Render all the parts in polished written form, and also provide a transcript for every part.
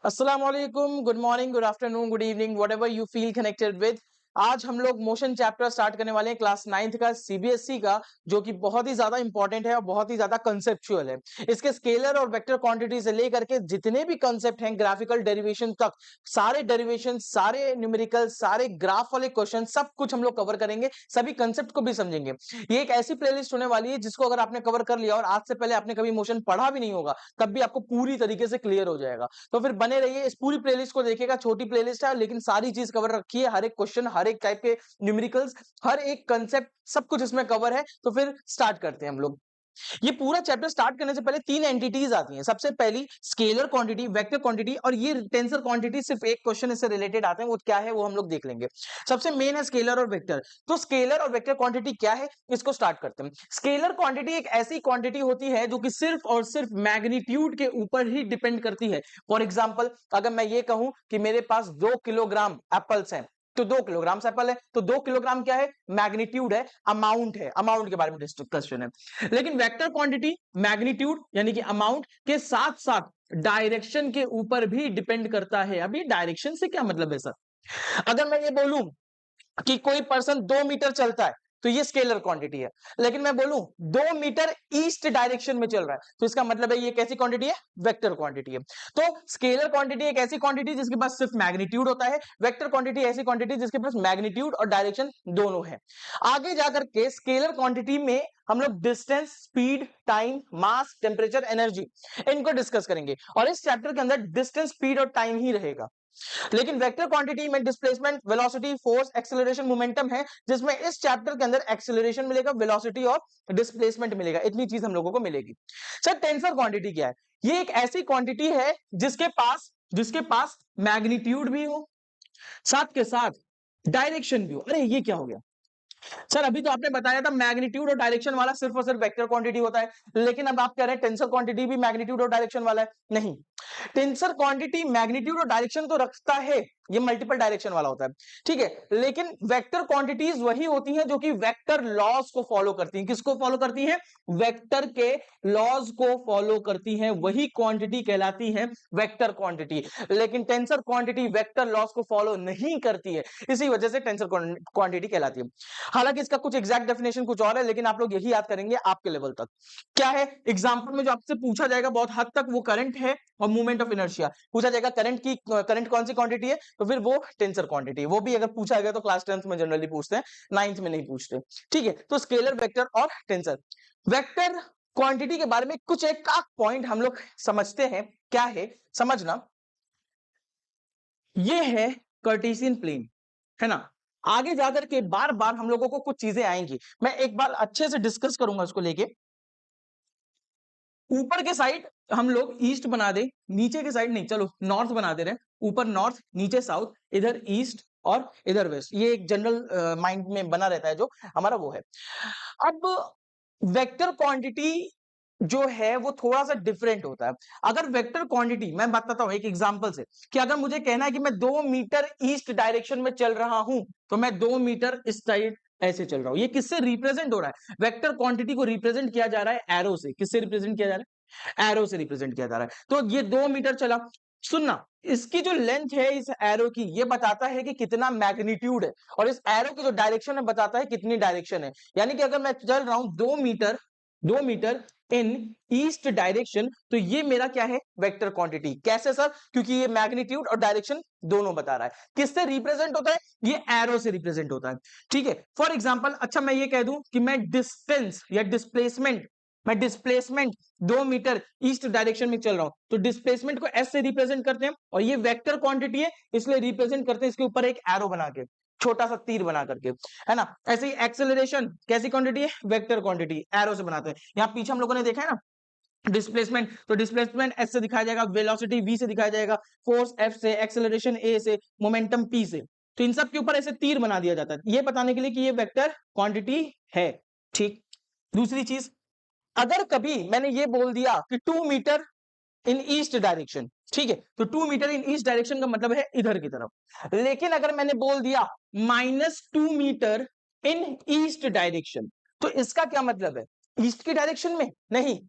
अस्सलाम वालेकुम, good morning, good afternoon, good evening, whatever you feel connected with. आज हम लोग मोशन चैप्टर स्टार्ट करने वाले हैं क्लास 9th का सीबीएसई का, जो कि बहुत ही ज्यादा इंपॉर्टेंट है और बहुत ही ज्यादा कंसेप्चुअल है। इसके स्केलर और वेक्टर क्वांटिटी से लेकर के जितने भी कंसेप्ट हैं ग्राफिकल डेरिवेशन तक, सारे डेरिवेशन, सारे न्यूमेरिकल, सारे ग्राफ वाले क्वेश्चन, सब कुछ हम लोग कवर करेंगे, सभी कंसेप्ट को भी समझेंगे। ये एक ऐसी प्लेलिस्ट होने वाली है जिसको अगर आपने कवर कर लिया और आज से पहले आपने कभी मोशन पढ़ा भी नहीं होगा, तब भी आपको पूरी तरीके से क्लियर हो जाएगा। तो फिर बने रहिए, इस पूरी प्लेलिस्ट को देखिएगा। छोटी प्लेलिस्ट है लेकिन सारी चीज कवर रखी है, हर एक क्वेश्चन, हर एक टाइप के न्यूमेरिकल्स, हर एक कंसेप्ट, सब कुछ इसमें कवर है। तो फिर स्टार्ट करते हैं हम लोग। ये पूरा चैप्टर स्टार्ट करने से पहले तीन एंटिटीज आती हैं। सबसे पहली स्केलर क्वांटिटी, वेक्टर क्वांटिटी और ये टेंसर क्वांटिटी। सिर्फ एक क्वेश्चन इससे रिलेटेड आते हैं, वो क्या है वो हम लोग देख लेंगे। सबसे मेन है स्केलर और वेक्टर। तो स्केलर और वेक्टर क्वांटिटी क्या है, इसको स्टार्ट करते हैं। स्केलर क्वांटिटी एक ऐसी क्वांटिटी होती है जो कि सिर्फ और सिर्फ मैग्नीट्यूड के ऊपर ही डिपेंड करती है। फॉर एग्जाम्पल, अगर मैं ये कहूं कि मेरे पास 2 किलोग्राम एप्पल्स हैं, तो 2 किलोग्राम एप्पल है, तो 2 किलोग्राम क्या है, मैग्नीट्यूड है, अमाउंट है, अमाउंट के बारे में डिस्कशन है। लेकिन वेक्टर क्वांटिटी मैग्नीट्यूड यानी कि अमाउंट के साथ साथ डायरेक्शन के ऊपर भी डिपेंड करता है। अभी डायरेक्शन से क्या मतलब है सर? अगर मैं ये बोलूं कि कोई पर्सन 2 मीटर चलता है, तो ये स्केलर क्वांटिटी है। लेकिन मैं बोलूं 2 मीटर ईस्ट डायरेक्शन में चल रहा है, तो इसका मतलब है ये कैसी क्वांटिटी है, वेक्टर क्वांटिटी है। तो स्केलर क्वांटिटी एक ऐसी क्वांटिटी जिसके पास सिर्फ मैग्नीट्यूड होता है। वेक्टर क्वांटिटी ऐसी क्वांटिटी जिसके पास मैग्नीट्यूड और डायरेक्शन दोनों है। आगे जाकर के स्केलर क्वांटिटी में हम लोग डिस्टेंस, स्पीड, टाइम, मास, टेम्परेचर, एनर्जी, इनको डिस्कस करेंगे। और इस चैप्टर के अंदर डिस्टेंस, स्पीड और टाइम ही रहेगा। लेकिन वेक्टर क्वांटिटी में displacement, velocity, force, acceleration, momentum है, जिसमें इस चैप्टर के अंदर एक्सेलरेशन मिलेगा, वेलोसिटी और डिस्प्लेसमेंट मिलेगा। इतनी चीज हम लोगों को मिलेगी। सर टेंसर क्वांटिटी क्या है? ये एक ऐसी क्वांटिटी है जिसके पास मैग्नीट्यूड भी हो, साथ के साथ डायरेक्शन भी हो। अरे ये क्या हो गया सर? अभी तो आपने बताया था मैग्नीट्यूड और डायरेक्शन वाला सिर्फ और सिर्फ वेक्टर क्वांटिटी होता है, लेकिन अब आप कह रहे हैं टेंसर क्वांटिटी भी मैग्नीट्यूड और डायरेक्शन वाला है। नहीं, टेंसर क्वांटिटी मैग्नीट्यूड और डायरेक्शन तो रखता है, ये मल्टीपल डायरेक्शन वाला होता है, ठीक है। लेकिन वेक्टर क्वांटिटीज वही होती हैं जो कि वेक्टर लॉज को फॉलो करती हैं। किसको फॉलो करती हैं? वेक्टर के लॉज को फॉलो करती हैं, वही क्वांटिटी कहलाती है वेक्टर क्वांटिटी। लेकिन टेंसर क्वांटिटी वेक्टर लॉज को फॉलो नहीं करती है, इसी वजह से टेंसर क्वांटिटी कहलाती है। हालांकि इसका कुछ एग्जैक्ट डेफिनेशन कुछ और है, लेकिन आप लोग यही याद करेंगे आपके लेवल तक। क्या है एग्जांपल में जो आपसे पूछा जाएगा बहुत हद तक, वो करंट है और मूवमेंट ऑफ इनर्शिया पूछा जाएगा। करंट कौन सी क्वांटिटी है, तो फिर वो टेंसर क्वांटिटी है। वो भी अगर पूछा गया तो क्लास 10th में जनरली पूछते हैं, 9th में नहीं पूछते, ठीक है। तो स्केलर, वेक्टर और टेंसर। वेक्टर क्वांटिटी के बारे में कुछ एक पॉइंट हम लोग समझते हैं। क्या है समझना, ये है कार्टेशियन प्लेन, है ना। आगे जाकर के बार बार हम लोगों को कुछ चीजें आएंगी, मैं एक बार अच्छे से डिस्कस करूंगा उसको लेके। ऊपर के साइड हम लोग ईस्ट बना दे, नीचे के साइड नहीं, चलो नॉर्थ बना दे रहे हैं। ऊपर नॉर्थ, नीचे साउथ, इधर ईस्ट और इधर वेस्ट। ये एक जनरल माइंड में बना रहता है जो हमारा वो है। अब वेक्टर क्वांटिटी जो है वो थोड़ा सा डिफरेंट होता है। अगर वेक्टर क्वांटिटी, मैं बताता हूं एक एग्जांपल से, कि अगर मुझे कहना है कि मैं 2 मीटर ईस्ट डायरेक्शन में चल रहा हूं, तो मैं 2 मीटर इस साइड ऐसे चल रहा हूं। ये किससे रिप्रेजेंट हो रहा है? वेक्टर क्वांटिटी को रिप्रेजेंट किया जा रहा है एरो से। किससे रिप्रेजेंट किया जा रहा है? एरो से रिप्रेजेंट किया जा रहा है। तो ये 2 मीटर चला। सुनना, इसकी जो लेंथ है इस एरो की, ये बताता है कि कितना मैग्नीट्यूड है, और इस एरो की जो डायरेक्शन है बताता है कितनी डायरेक्शन है। यानी कि अगर मैं चल रहा हूं 2 मीटर इन ईस्ट डायरेक्शन, तो ये मेरा क्या है, वेक्टर क्वांटिटी। कैसे सर? क्योंकि ये मैग्नीट्यूड और डायरेक्शन दोनों बता रहा है। किससे रिप्रेजेंट होता है? ये एरो से रिप्रेजेंट होता है, ठीक है। फॉर एग्जांपल, अच्छा मैं ये कह दूं कि मैं डिस्टेंस या डिस्प्लेसमेंट 2 मीटर ईस्ट डायरेक्शन में चल रहा हूं, तो डिस्प्लेसमेंट को एस से रिप्रेजेंट करते हैं, और ये वेक्टर क्वांटिटी है इसलिए रिप्रेजेंट करते हैं इसके ऊपर एक एरो बना के, छोटा सा तीर बना करके, है ना। ऐसे ही एक्सेलरेशन कैसी क्वांटिटी है? वेक्टर क्वांटिटी, एरो से बनाते हैं। यहाँ पीछे हम लोगों ने देखा है ना डिस्प्लेसमेंट, तो डिस्प्लेसमेंट एस से दिखाया जाएगा, वेलोसिटी वी से दिखाया जाएगा, फोर्स एफ से, एक्सेलरेशन ए से, मोमेंटम पी से। तो इन सब के ऊपर ऐसे तीर बना दिया जाता है, ये बताने के लिए कि ये वेक्टर क्वांटिटी है, ठीक। दूसरी चीज, अगर कभी मैंने ये बोल दिया कि 2 मीटर इन ईस्ट डायरेक्शन, ठीक है, तो 2 मीटर इन ईस्ट डायरेक्शन का मतलब है इधर की तरफ। लेकिन अगर मैंने बोल दिया -2 मीटर इन ईस्ट डायरेक्शन, तो इसका क्या मतलब है? ईस्ट की डायरेक्शन में नहीं,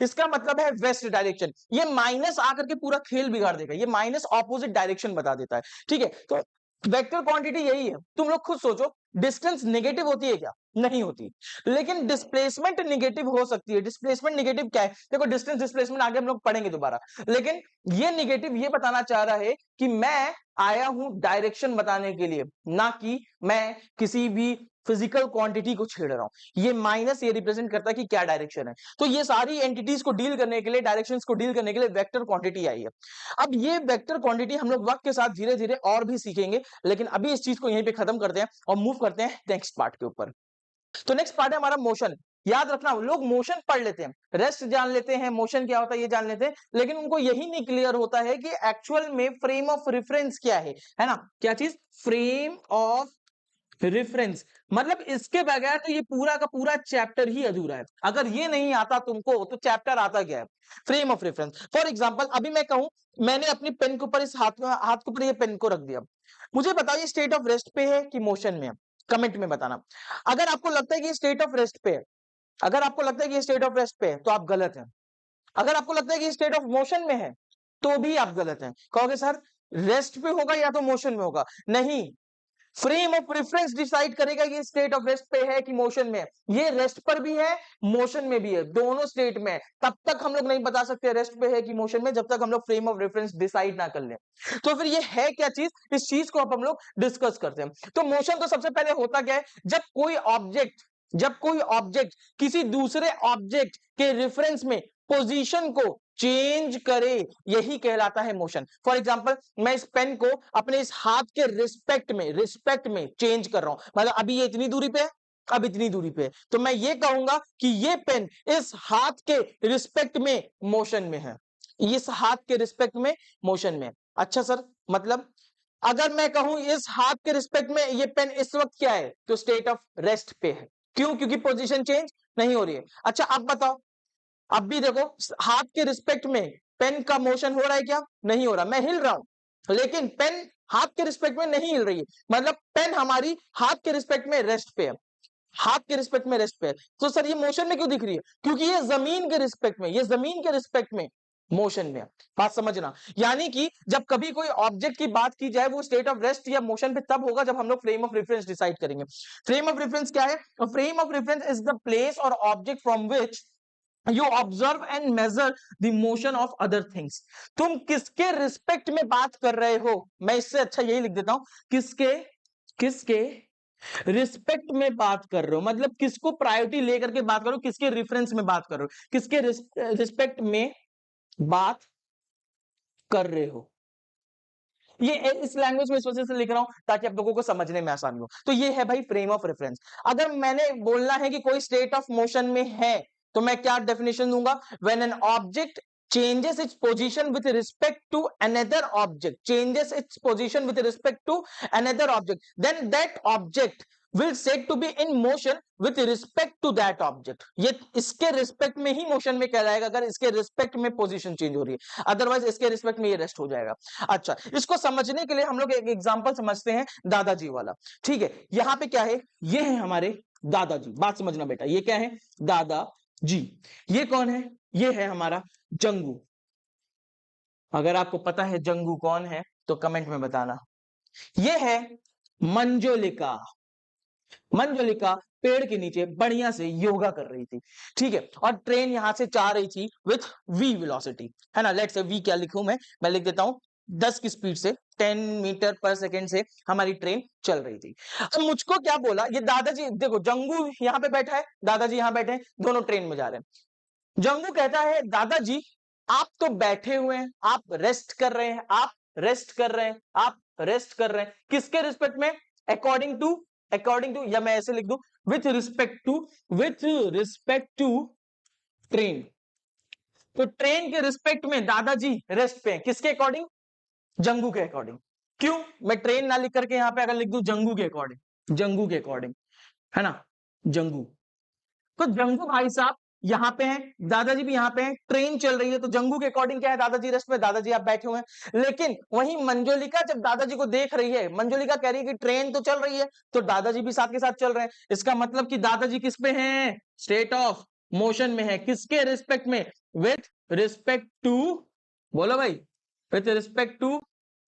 इसका मतलब है वेस्ट डायरेक्शन। ये माइनस आकर के पूरा खेल बिगाड़ देगा, ये माइनस ऑपोजिट डायरेक्शन बता देता है। ठीक है, तो वेक्टर क्वांटिटी यही है। तुम लोग खुद सोचो, डिस्टेंस नेगेटिव होती है क्या? नहीं होती। लेकिन डिस्प्लेसमेंट नेगेटिव हो सकती है। डिस्प्लेसमेंट नेगेटिव क्या है? देखो, डिस्टेंस डिस्प्लेसमेंट आगे हम लोग पढ़ेंगे दोबारा, लेकिन ये नेगेटिव ये बताना चाह रहा है कि मैं आया हूं डायरेक्शन बताने के लिए, ना कि मैं किसी भी फिजिकल क्वांटिटी को छेड़ रहा हूं। ये माइनस ये रिप्रेजेंट करता है कि क्या डायरेक्शन है। तो ये सारी एंटिटीज को डील करने के लिए, डायरेक्शंस को डील करने के लिए वेक्टर क्वांटिटी आई है। अब ये वेक्टर क्वांटिटी हम लोग वक्त के साथ धीरे धीरे और भी सीखेंगे, लेकिन अभी इस चीज को यहीं पे खत्म करते हैं और मूव करते हैं नेक्स्ट पार्ट के ऊपर। तो नेक्स्ट पार्ट है हमारा मोशन। याद रखना, लोग मोशन पढ़ लेते हैं, रेस्ट जान लेते हैं, मोशन क्या होता है ये जान लेते हैं, लेकिन उनको यही नहीं क्लियर होता है कि एक्चुअल में फ्रेम ऑफ रेफरेंस क्या है ना? क्या चीज? Frame of reference. मतलब इसके बगैर तो ये पूरा का पूरा चैप्टर ही अधूरा है। अगर ये नहीं आता तुमको तो चैप्टर आता क्या है? Frame of reference. For example, अभी मैं कहूं, मैंने अपनी पेन के ऊपर इस हाथ के ऊपर ये पेन को रख दिया, मुझे बताइए स्टेट ऑफ रेस्ट पे है कि मोशन में है? कमेंट में बताना। अगर आपको लगता है कि स्टेट ऑफ रेस्ट पे है, अगर आपको लगता है कि स्टेट ऑफ रेस्ट पे है तो आप गलत हैं। अगर आपको लगता है कि स्टेट ऑफ मोशन में है तो भी आप गलत हैं। कहोगे सर रेस्ट पे होगा या तो मोशन में होगा? नहीं, फ्रेम ऑफ रेफरेंस डिसाइड करेगा कि स्टेट ऑफ रेस्ट पे है कि मोशन में है। ये रेस्ट पर भी है, मोशन में भी है, दोनों स्टेट में है। तब तक हम लोग नहीं बता सकते रेस्ट पे है कि मोशन में, जब तक हम लोग फ्रेम ऑफ रेफरेंस डिसाइड ना कर लें। तो फिर ये है क्या चीज, इस चीज को अब हम लोग डिस्कस करते हैं। तो मोशन तो सबसे पहले होता क्या है, जब कोई ऑब्जेक्ट किसी दूसरे ऑब्जेक्ट के रेफरेंस में पोजीशन को चेंज करे, यही कहलाता है मोशन। फॉर एग्जांपल, मैं इस पेन को अपने इस हाथ के रिस्पेक्ट में चेंज कर रहा हूं। मतलब अभी ये इतनी दूरी पे है, अब इतनी दूरी पे है, तो मैं ये कहूंगा कि ये पेन इस हाथ के रिस्पेक्ट में मोशन में है, इस हाथ के रिस्पेक्ट में मोशन में। अच्छा सर, मतलब अगर मैं कहूं इस हाथ के रिस्पेक्ट में ये पेन इस वक्त क्या है, तो स्टेट ऑफ रेस्ट पे है। क्यों? क्योंकि पोजीशन चेंज नहीं हो रही है। अच्छा अब बताओ, अब भी देखो, हाथ के रिस्पेक्ट में पेन का मोशन हो रहा है क्या? नहीं हो रहा, मैं हिल रहा हूं, लेकिन पेन हाथ के रिस्पेक्ट में नहीं हिल रही है। मतलब पेन हमारी हाथ के रिस्पेक्ट में रेस्ट पे है, हाथ के रिस्पेक्ट में रेस्ट पे है। तो सर ये मोशन में क्यों दिख रही है? क्योंकि ये जमीन के रिस्पेक्ट में, ये जमीन के रिस्पेक्ट में मोशन में है। बात समझना, यानी कि जब कभी कोई ऑब्जेक्ट की बात की जाए, वो स्टेट ऑफ रेस्ट या मोशन पे तब होगा जब हम लोग फ्रेम ऑफ रेफरेंस डिसाइड करेंगे। फ्रेम ऑफ रेफरेंस क्या है? Frame of reference is the place और object from which you observe and measure the motion of other things. तुम किसके रिस्पेक्ट में बात कर रहे हो? मैं इससे अच्छा यही लिख देता हूं, किसके रिस्पेक्ट में बात कर रहे हो, मतलब किसको प्रायोरिटी लेकर के बात करो, किसके रेफरेंस में बात कर रहे हो, किसके रिस्पेक्ट में बात कर रहे हो। ये इस लैंग्वेज में इस वजह से लिख रहा हूं ताकि आप लोगों को समझने में आसानी हो। तो ये है भाई फ्रेम ऑफ रेफरेंस। अगर मैंने बोलना है कि कोई स्टेट ऑफ मोशन में है, तो मैं क्या डेफिनेशन दूंगा? When an object changes its position with respect to another object, changes its position with respect to another object, then that object will said to be in motion with respect to that object। ये इसके respect में ही motion में कहलाएगा अगर इसके respect में position change हो रही है, अदरवाइज इसके रिस्पेक्ट में ये रेस्ट हो जाएगा। अच्छा, इसको समझने के लिए हम लोग एक एग्जांपल समझते हैं, दादाजी वाला। ठीक है, यहां पे क्या है? ये है हमारे दादाजी। बात समझना बेटा, ये क्या है? दादाजी। ये कौन है? ये है हमारा जंगू। अगर आपको पता है जंगू कौन है तो कमेंट में बताना। ये है मंजुलिका। मंजुलिका पेड़ के नीचे बढ़िया से योगा कर रही थी, ठीक है, और ट्रेन यहां से जा रही थी विथ वी वेलोसिटी, है ना। लेट्स से वी क्या लिखूं मैं लिख देता हूं 10 की स्पीड से, 10 मीटर पर सेकेंड से हमारी ट्रेन चल रही थी। अब मुझको क्या बोला, ये दादाजी देखो, जंगू यहां पे बैठा है, दादाजी यहां बैठे हैं, दोनों ट्रेन में जा रहे हैं। जंगू कहता है दादाजी आप तो बैठे हुए हैं, आप रेस्ट कर रहे हैं, आप रेस्ट कर रहे हैं, आप रेस्ट कर रहे हैं, किसके रिस्पेक्ट में? अकॉर्डिंग टू, या मैं ऐसे लिख दूं विथ रिस्पेक्ट टू ट्रेन। तो ट्रेन के रिस्पेक्ट में दादाजी रेस्ट पे हैं, किसके अकॉर्डिंग? जंगू के अकॉर्डिंग। क्यों? मैं ट्रेन ना लिख करके यहां पे अगर लिख दूं जंगू के अकॉर्डिंग, जंगू के अकॉर्डिंग, है ना, जंगू। तो जंगू भाई साहब यहां पे हैं, दादाजी भी यहां पे हैं, ट्रेन चल रही है, तो जंगू के अकॉर्डिंग क्या है? दादाजी रेस्ट पे, दादाजी आप बैठे हुए हैं। लेकिन वहीं मंजुलिका जब दादाजी को देख रही है, मंजुलिका कह रही है कि ट्रेन तो चल रही है, तो दादाजी भी साथ के साथ चल रहे हैं। इसका मतलब कि दादाजी किस पे हैं? स्टेट ऑफ मोशन में है, किसके रिस्पेक्ट में? विथ रिस्पेक्ट टू, बोलो भाई, विथ रिस्पेक्ट टू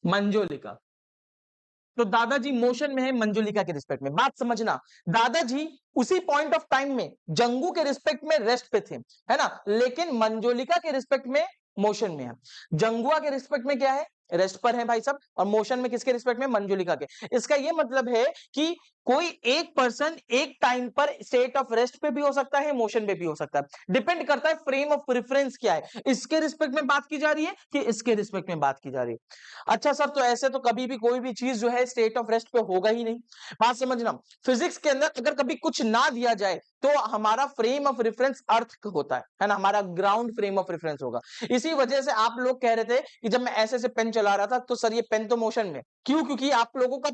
मंजुलिका। तो दादाजी मोशन में है मंजुलिका के रिस्पेक्ट में। बात समझना, दादाजी उसी पॉइंट ऑफ टाइम में जंगू के रिस्पेक्ट में रेस्ट पे थे, है ना, लेकिन मंजुलिका के रिस्पेक्ट में मोशन में है। जंगुआ के रिस्पेक्ट में क्या है? रेस्ट पर है भाई साहब, और मोशन में किसके रिस्पेक्ट में? मंजुलिका के। इसका यह मतलब है कि कोई एक पर्सन एक टाइम पर स्टेट ऑफ रेस्ट पे भी हो सकता है, मोशन पे भी हो सकता है, डिपेंड करता है फ्रेम ऑफ प्रेफरेंस क्या है, इसके रिस्पेक्ट में बात की जा रही है कि इसके रिस्पेक्ट में बात की जा रही है। अच्छा सर, तो ऐसे तो कभी भी कोई भी चीज जो है स्टेट ऑफ रेस्ट पे होगा ही नहीं। बात समझना, फिजिक्स के अंदर अगर कभी कुछ ना दिया जाए तो हमारा फ्रेम ऑफ रेफरेंस अर्थ होता है ना, हमारा ग्राउंड फ्रेम ऑफ रेफरेंस होगा। इसी वजह से आप लोग कह रहे थे कि जब मैं ऐसे से पेन चला रहा था तो सर ये पेन तो मोशन में, क्यों? क्योंकि आप लोगों का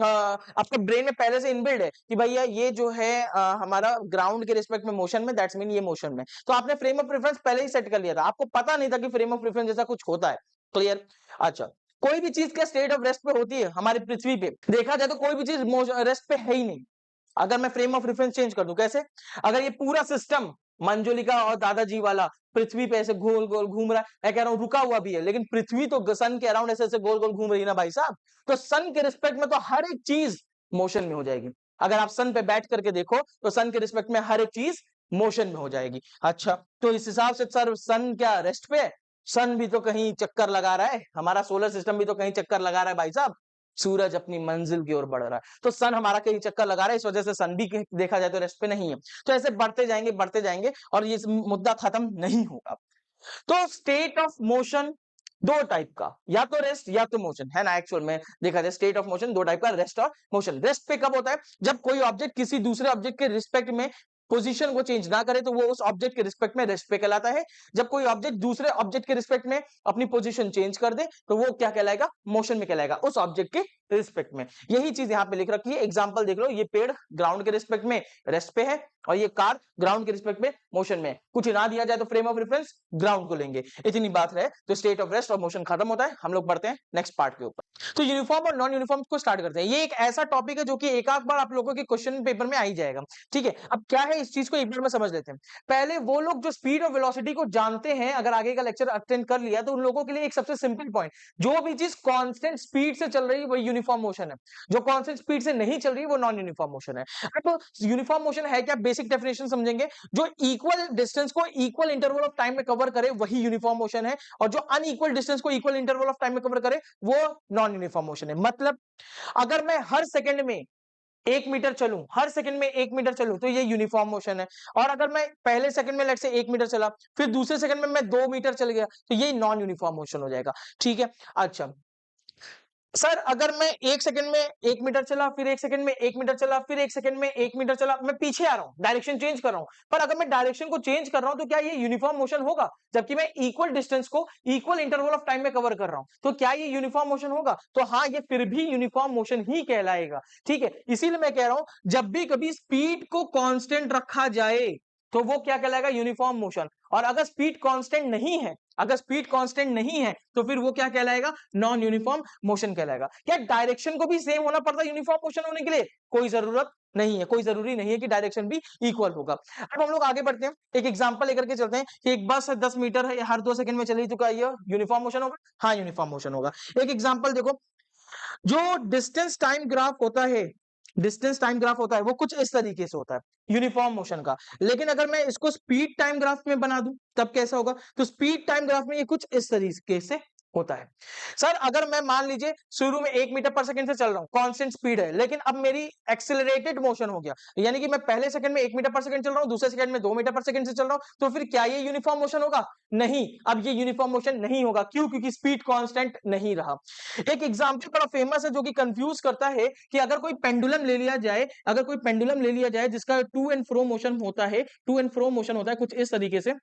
आपके ब्रेन में पहले से इनबिल्ड है कि भैया ये जो है हमारा ग्राउंड के रिस्पेक्ट में मोशन में, दैट्स मीन ये मोशन में। तो आपने फ्रेम ऑफ रेफरेंस पहले ही सेट कर लिया था, आपको पता नहीं था कि फ्रेम ऑफ रेफरेंस जैसा कुछ होता है। क्लियर? अच्छा, कोई भी चीज क्या स्टेट ऑफ रेस्ट पे होती है? हमारी पृथ्वी पे देखा जाए तो कोई भी चीज रेस्ट पे है ही नहीं। अगर मैं फ्रेम ऑफ रेफरेंस चेंज कर दूं, कैसे? अगर ये पूरा सिस्टम मंजुलिका और दादाजी वाला पृथ्वी पे ऐसे गोल गोल घूम रहा है, मैं कह रहा हूं रुका हुआ भी है, लेकिन पृथ्वी तो सन के अराउंड ऐसे ऐसे गोल गोल घूम रही है ना भाई साहब, तो सन के रिस्पेक्ट में तो हर एक चीज मोशन में हो जाएगी। अगर आप सन पे बैठ करके देखो तो सन के रिस्पेक्ट में हर एक चीज मोशन में हो जाएगी। अच्छा, तो इस हिसाब से सर सन क्या रेस्ट पे है? सन भी तो कहीं चक्कर लगा रहा है, हमारा सोलर सिस्टम भी तो कहीं चक्कर लगा रहा है भाई साहब। सूरज अपनी मंजिल की ओर बढ़ रहा है, तो सन हमारा कहीं चक्कर लगा रहा है, इस वजह से सन भी देखा जाए तो रेस्ट पे नहीं है। तो ऐसे बढ़ते जाएंगे और ये मुद्दा खत्म नहीं होगा। तो स्टेट ऑफ मोशन दो टाइप का, या तो रेस्ट या तो मोशन, है ना। एक्चुअल में देखा जाए स्टेट ऑफ मोशन दो टाइप का, रेस्ट और मोशन। रेस्ट पे कब होता है? जब कोई ऑब्जेक्ट किसी दूसरे ऑब्जेक्ट के रिस्पेक्ट में पोजीशन को चेंज ना करे तो वो उस ऑब्जेक्ट के रिस्पेक्ट में रेस्ट पे कहलाता है। जब कोई ऑब्जेक्ट दूसरे ऑब्जेक्ट के रिस्पेक्ट में अपनी पोजीशन चेंज कर दे तो वो क्या कहलाएगा? मोशन में कहलाएगा, उस ऑब्जेक्ट के रिस्पेक्ट में। यही चीज यहाँ पे लिख रखी है। एग्जांपल देख लो, ये पेड़ ग्राउंड के रिस्पेक्ट में रेस्ट पे है और ये कार ग्राउंड के रिस्पेक्ट में मोशन में। कुछ ना दिया जाए तो फ्रेम ऑफ रेफरेंस ग्राउंड को लेंगे। इतनी बात है, तो स्टेट ऑफ रेस्ट और मोशन खत्म होता है। हम लोग बढ़ते हैं नेक्स्ट पार्ट के ऊपर। तो यूनिफॉर्म और नॉन यूनिफॉर्म को स्टार्ट करते हैं। ये एक ऐसा टॉपिक है जो कि एक आध बार आप लोगों के क्वेश्चन पेपर में आ ही जाएगा, ठीक है। अब क्या है, इस चीज को एक बार में समझ लेते हैं। पहले वो लोग जो स्पीड और वेलोसिटी को जानते हैं, अगर आगे का लेक्चर अटेंड कर लिया तो उन लोगों के लिए एक सबसे सिंपल पॉइंट, जो भी चीज कांस्टेंट स्पीड से चल रही है वो यूनिफॉर्म मोशन है, जो कांस्टेंट स्पीड से नहीं चल रही है वो नॉन यूनिफॉर्म मोशन है। अब यूनिफॉर्म मोशन है क्या, बेसिक डेफिनेशन समझेंगे। जो इक्वल डिस्टेंस को इक्वल इंटरवल ऑफ टाइम में कवर करे वही यूनिफॉर्म मोशन है, और जो अनइक्वल डिस्टेंस को इक्वल इंटरवल ऑफ टाइम में कवर करे वो नॉन यूनिफॉर्म मोशन है। मतलब अगर मैं हर सेकंड में 1 मीटर चलूं, हर सेकंड में 1 मीटर चलूं तो ये यूनिफॉर्म मोशन है। और अगर मैं पहले सेकंड में लेट से 1 मीटर चला, फिर दूसरे सेकंड में मैं 2 मीटर चल गया, तो ये नॉन यूनिफॉर्म मोशन हो जाएगा, ठीक है। अच्छा सर, अगर मैं 1 सेकंड में 1 मीटर चला, फिर 1 सेकंड में 1 मीटर चला, फिर 1 सेकंड में 1 मीटर चला, मैं पीछे आ रहा हूं, डायरेक्शन चेंज कर रहा हूं, पर अगर मैं डायरेक्शन को चेंज कर रहा हूं तो क्या ये यूनिफॉर्म मोशन होगा? जबकि मैं इक्वल डिस्टेंस को इक्वल इंटरवल ऑफ टाइम में कवर कर रहा हूं, तो क्या ये यूनिफॉर्म मोशन होगा? तो हाँ, ये फिर भी यूनिफॉर्म मोशन ही कहलाएगा, ठीक है। इसीलिए मैं कह रहा हूं, जब भी कभी स्पीड को कांस्टेंट रखा जाए तो वो क्या कहलाएगा? Uniform motion. और अगर स्पीड कांस्टेंट नहीं है, अगर स्पीड कांस्टेंट नहीं है तो फिर वो क्या कहलाएगा? नॉन यूनिफॉर्म मोशन कहलाएगा। क्या डायरेक्शन को भी सेम होना पड़ता है यूनिफॉर्म मोशन होने के लिए? कोई जरूरत नहीं है, कोई जरूरी नहीं है कि डायरेक्शन भी इक्वल होगा। अब हम लोग आगे बढ़ते हैं, एक एग्जांपल लेकर के चलते हैं कि एक बस 10 मीटर है, हर 2 सेकंड में चली तो क्या ये यूनिफॉर्म मोशन होगा? हाँ, यूनिफॉर्म मोशन होगा। एक एग्जांपल देखो, जो डिस्टेंस टाइम ग्राफ होता है, डिस्टेंस टाइम ग्राफ होता है वो कुछ इस तरीके से होता है यूनिफॉर्म मोशन का। लेकिन अगर मैं इसको स्पीड टाइम ग्राफ में बना दूं तब कैसा होगा? तो स्पीड टाइम ग्राफ में ये कुछ इस तरीके से होता है। सर, अगर मैं मान लीजिए शुरू में 1 मीटर पर सेकंड से चल रहा हूं, कांस्टेंट स्पीड है, लेकिन अब मेरी एक्सेलरेटेड मोशन हो गया, यानी कि मैं पहले सेकंड में 1 मीटर पर सेकंड चल रहा हूं, दूसरे सेकंड में 2 मीटर पर सेकंड से चल रहा हूं, तो फिर क्या ये यूनिफॉर्म मोशन होगा? नहीं, अब ये यूनिफॉर्म मोशन नहीं होगा। क्यों? क्योंकि स्पीड कांस्टेंट नहीं रहा। एक एग्जांपल बड़ा फेमस है जो कि कंफ्यूज करता है कि अगर कोई पेंडुलम ले लिया जाए, अगर कोई पेंडुलम ले लिया जाए जिसका टू एंड फ्रो मोशन होता है, टू एंड फ्रो मोशन होता है कुछ इस तरीके से,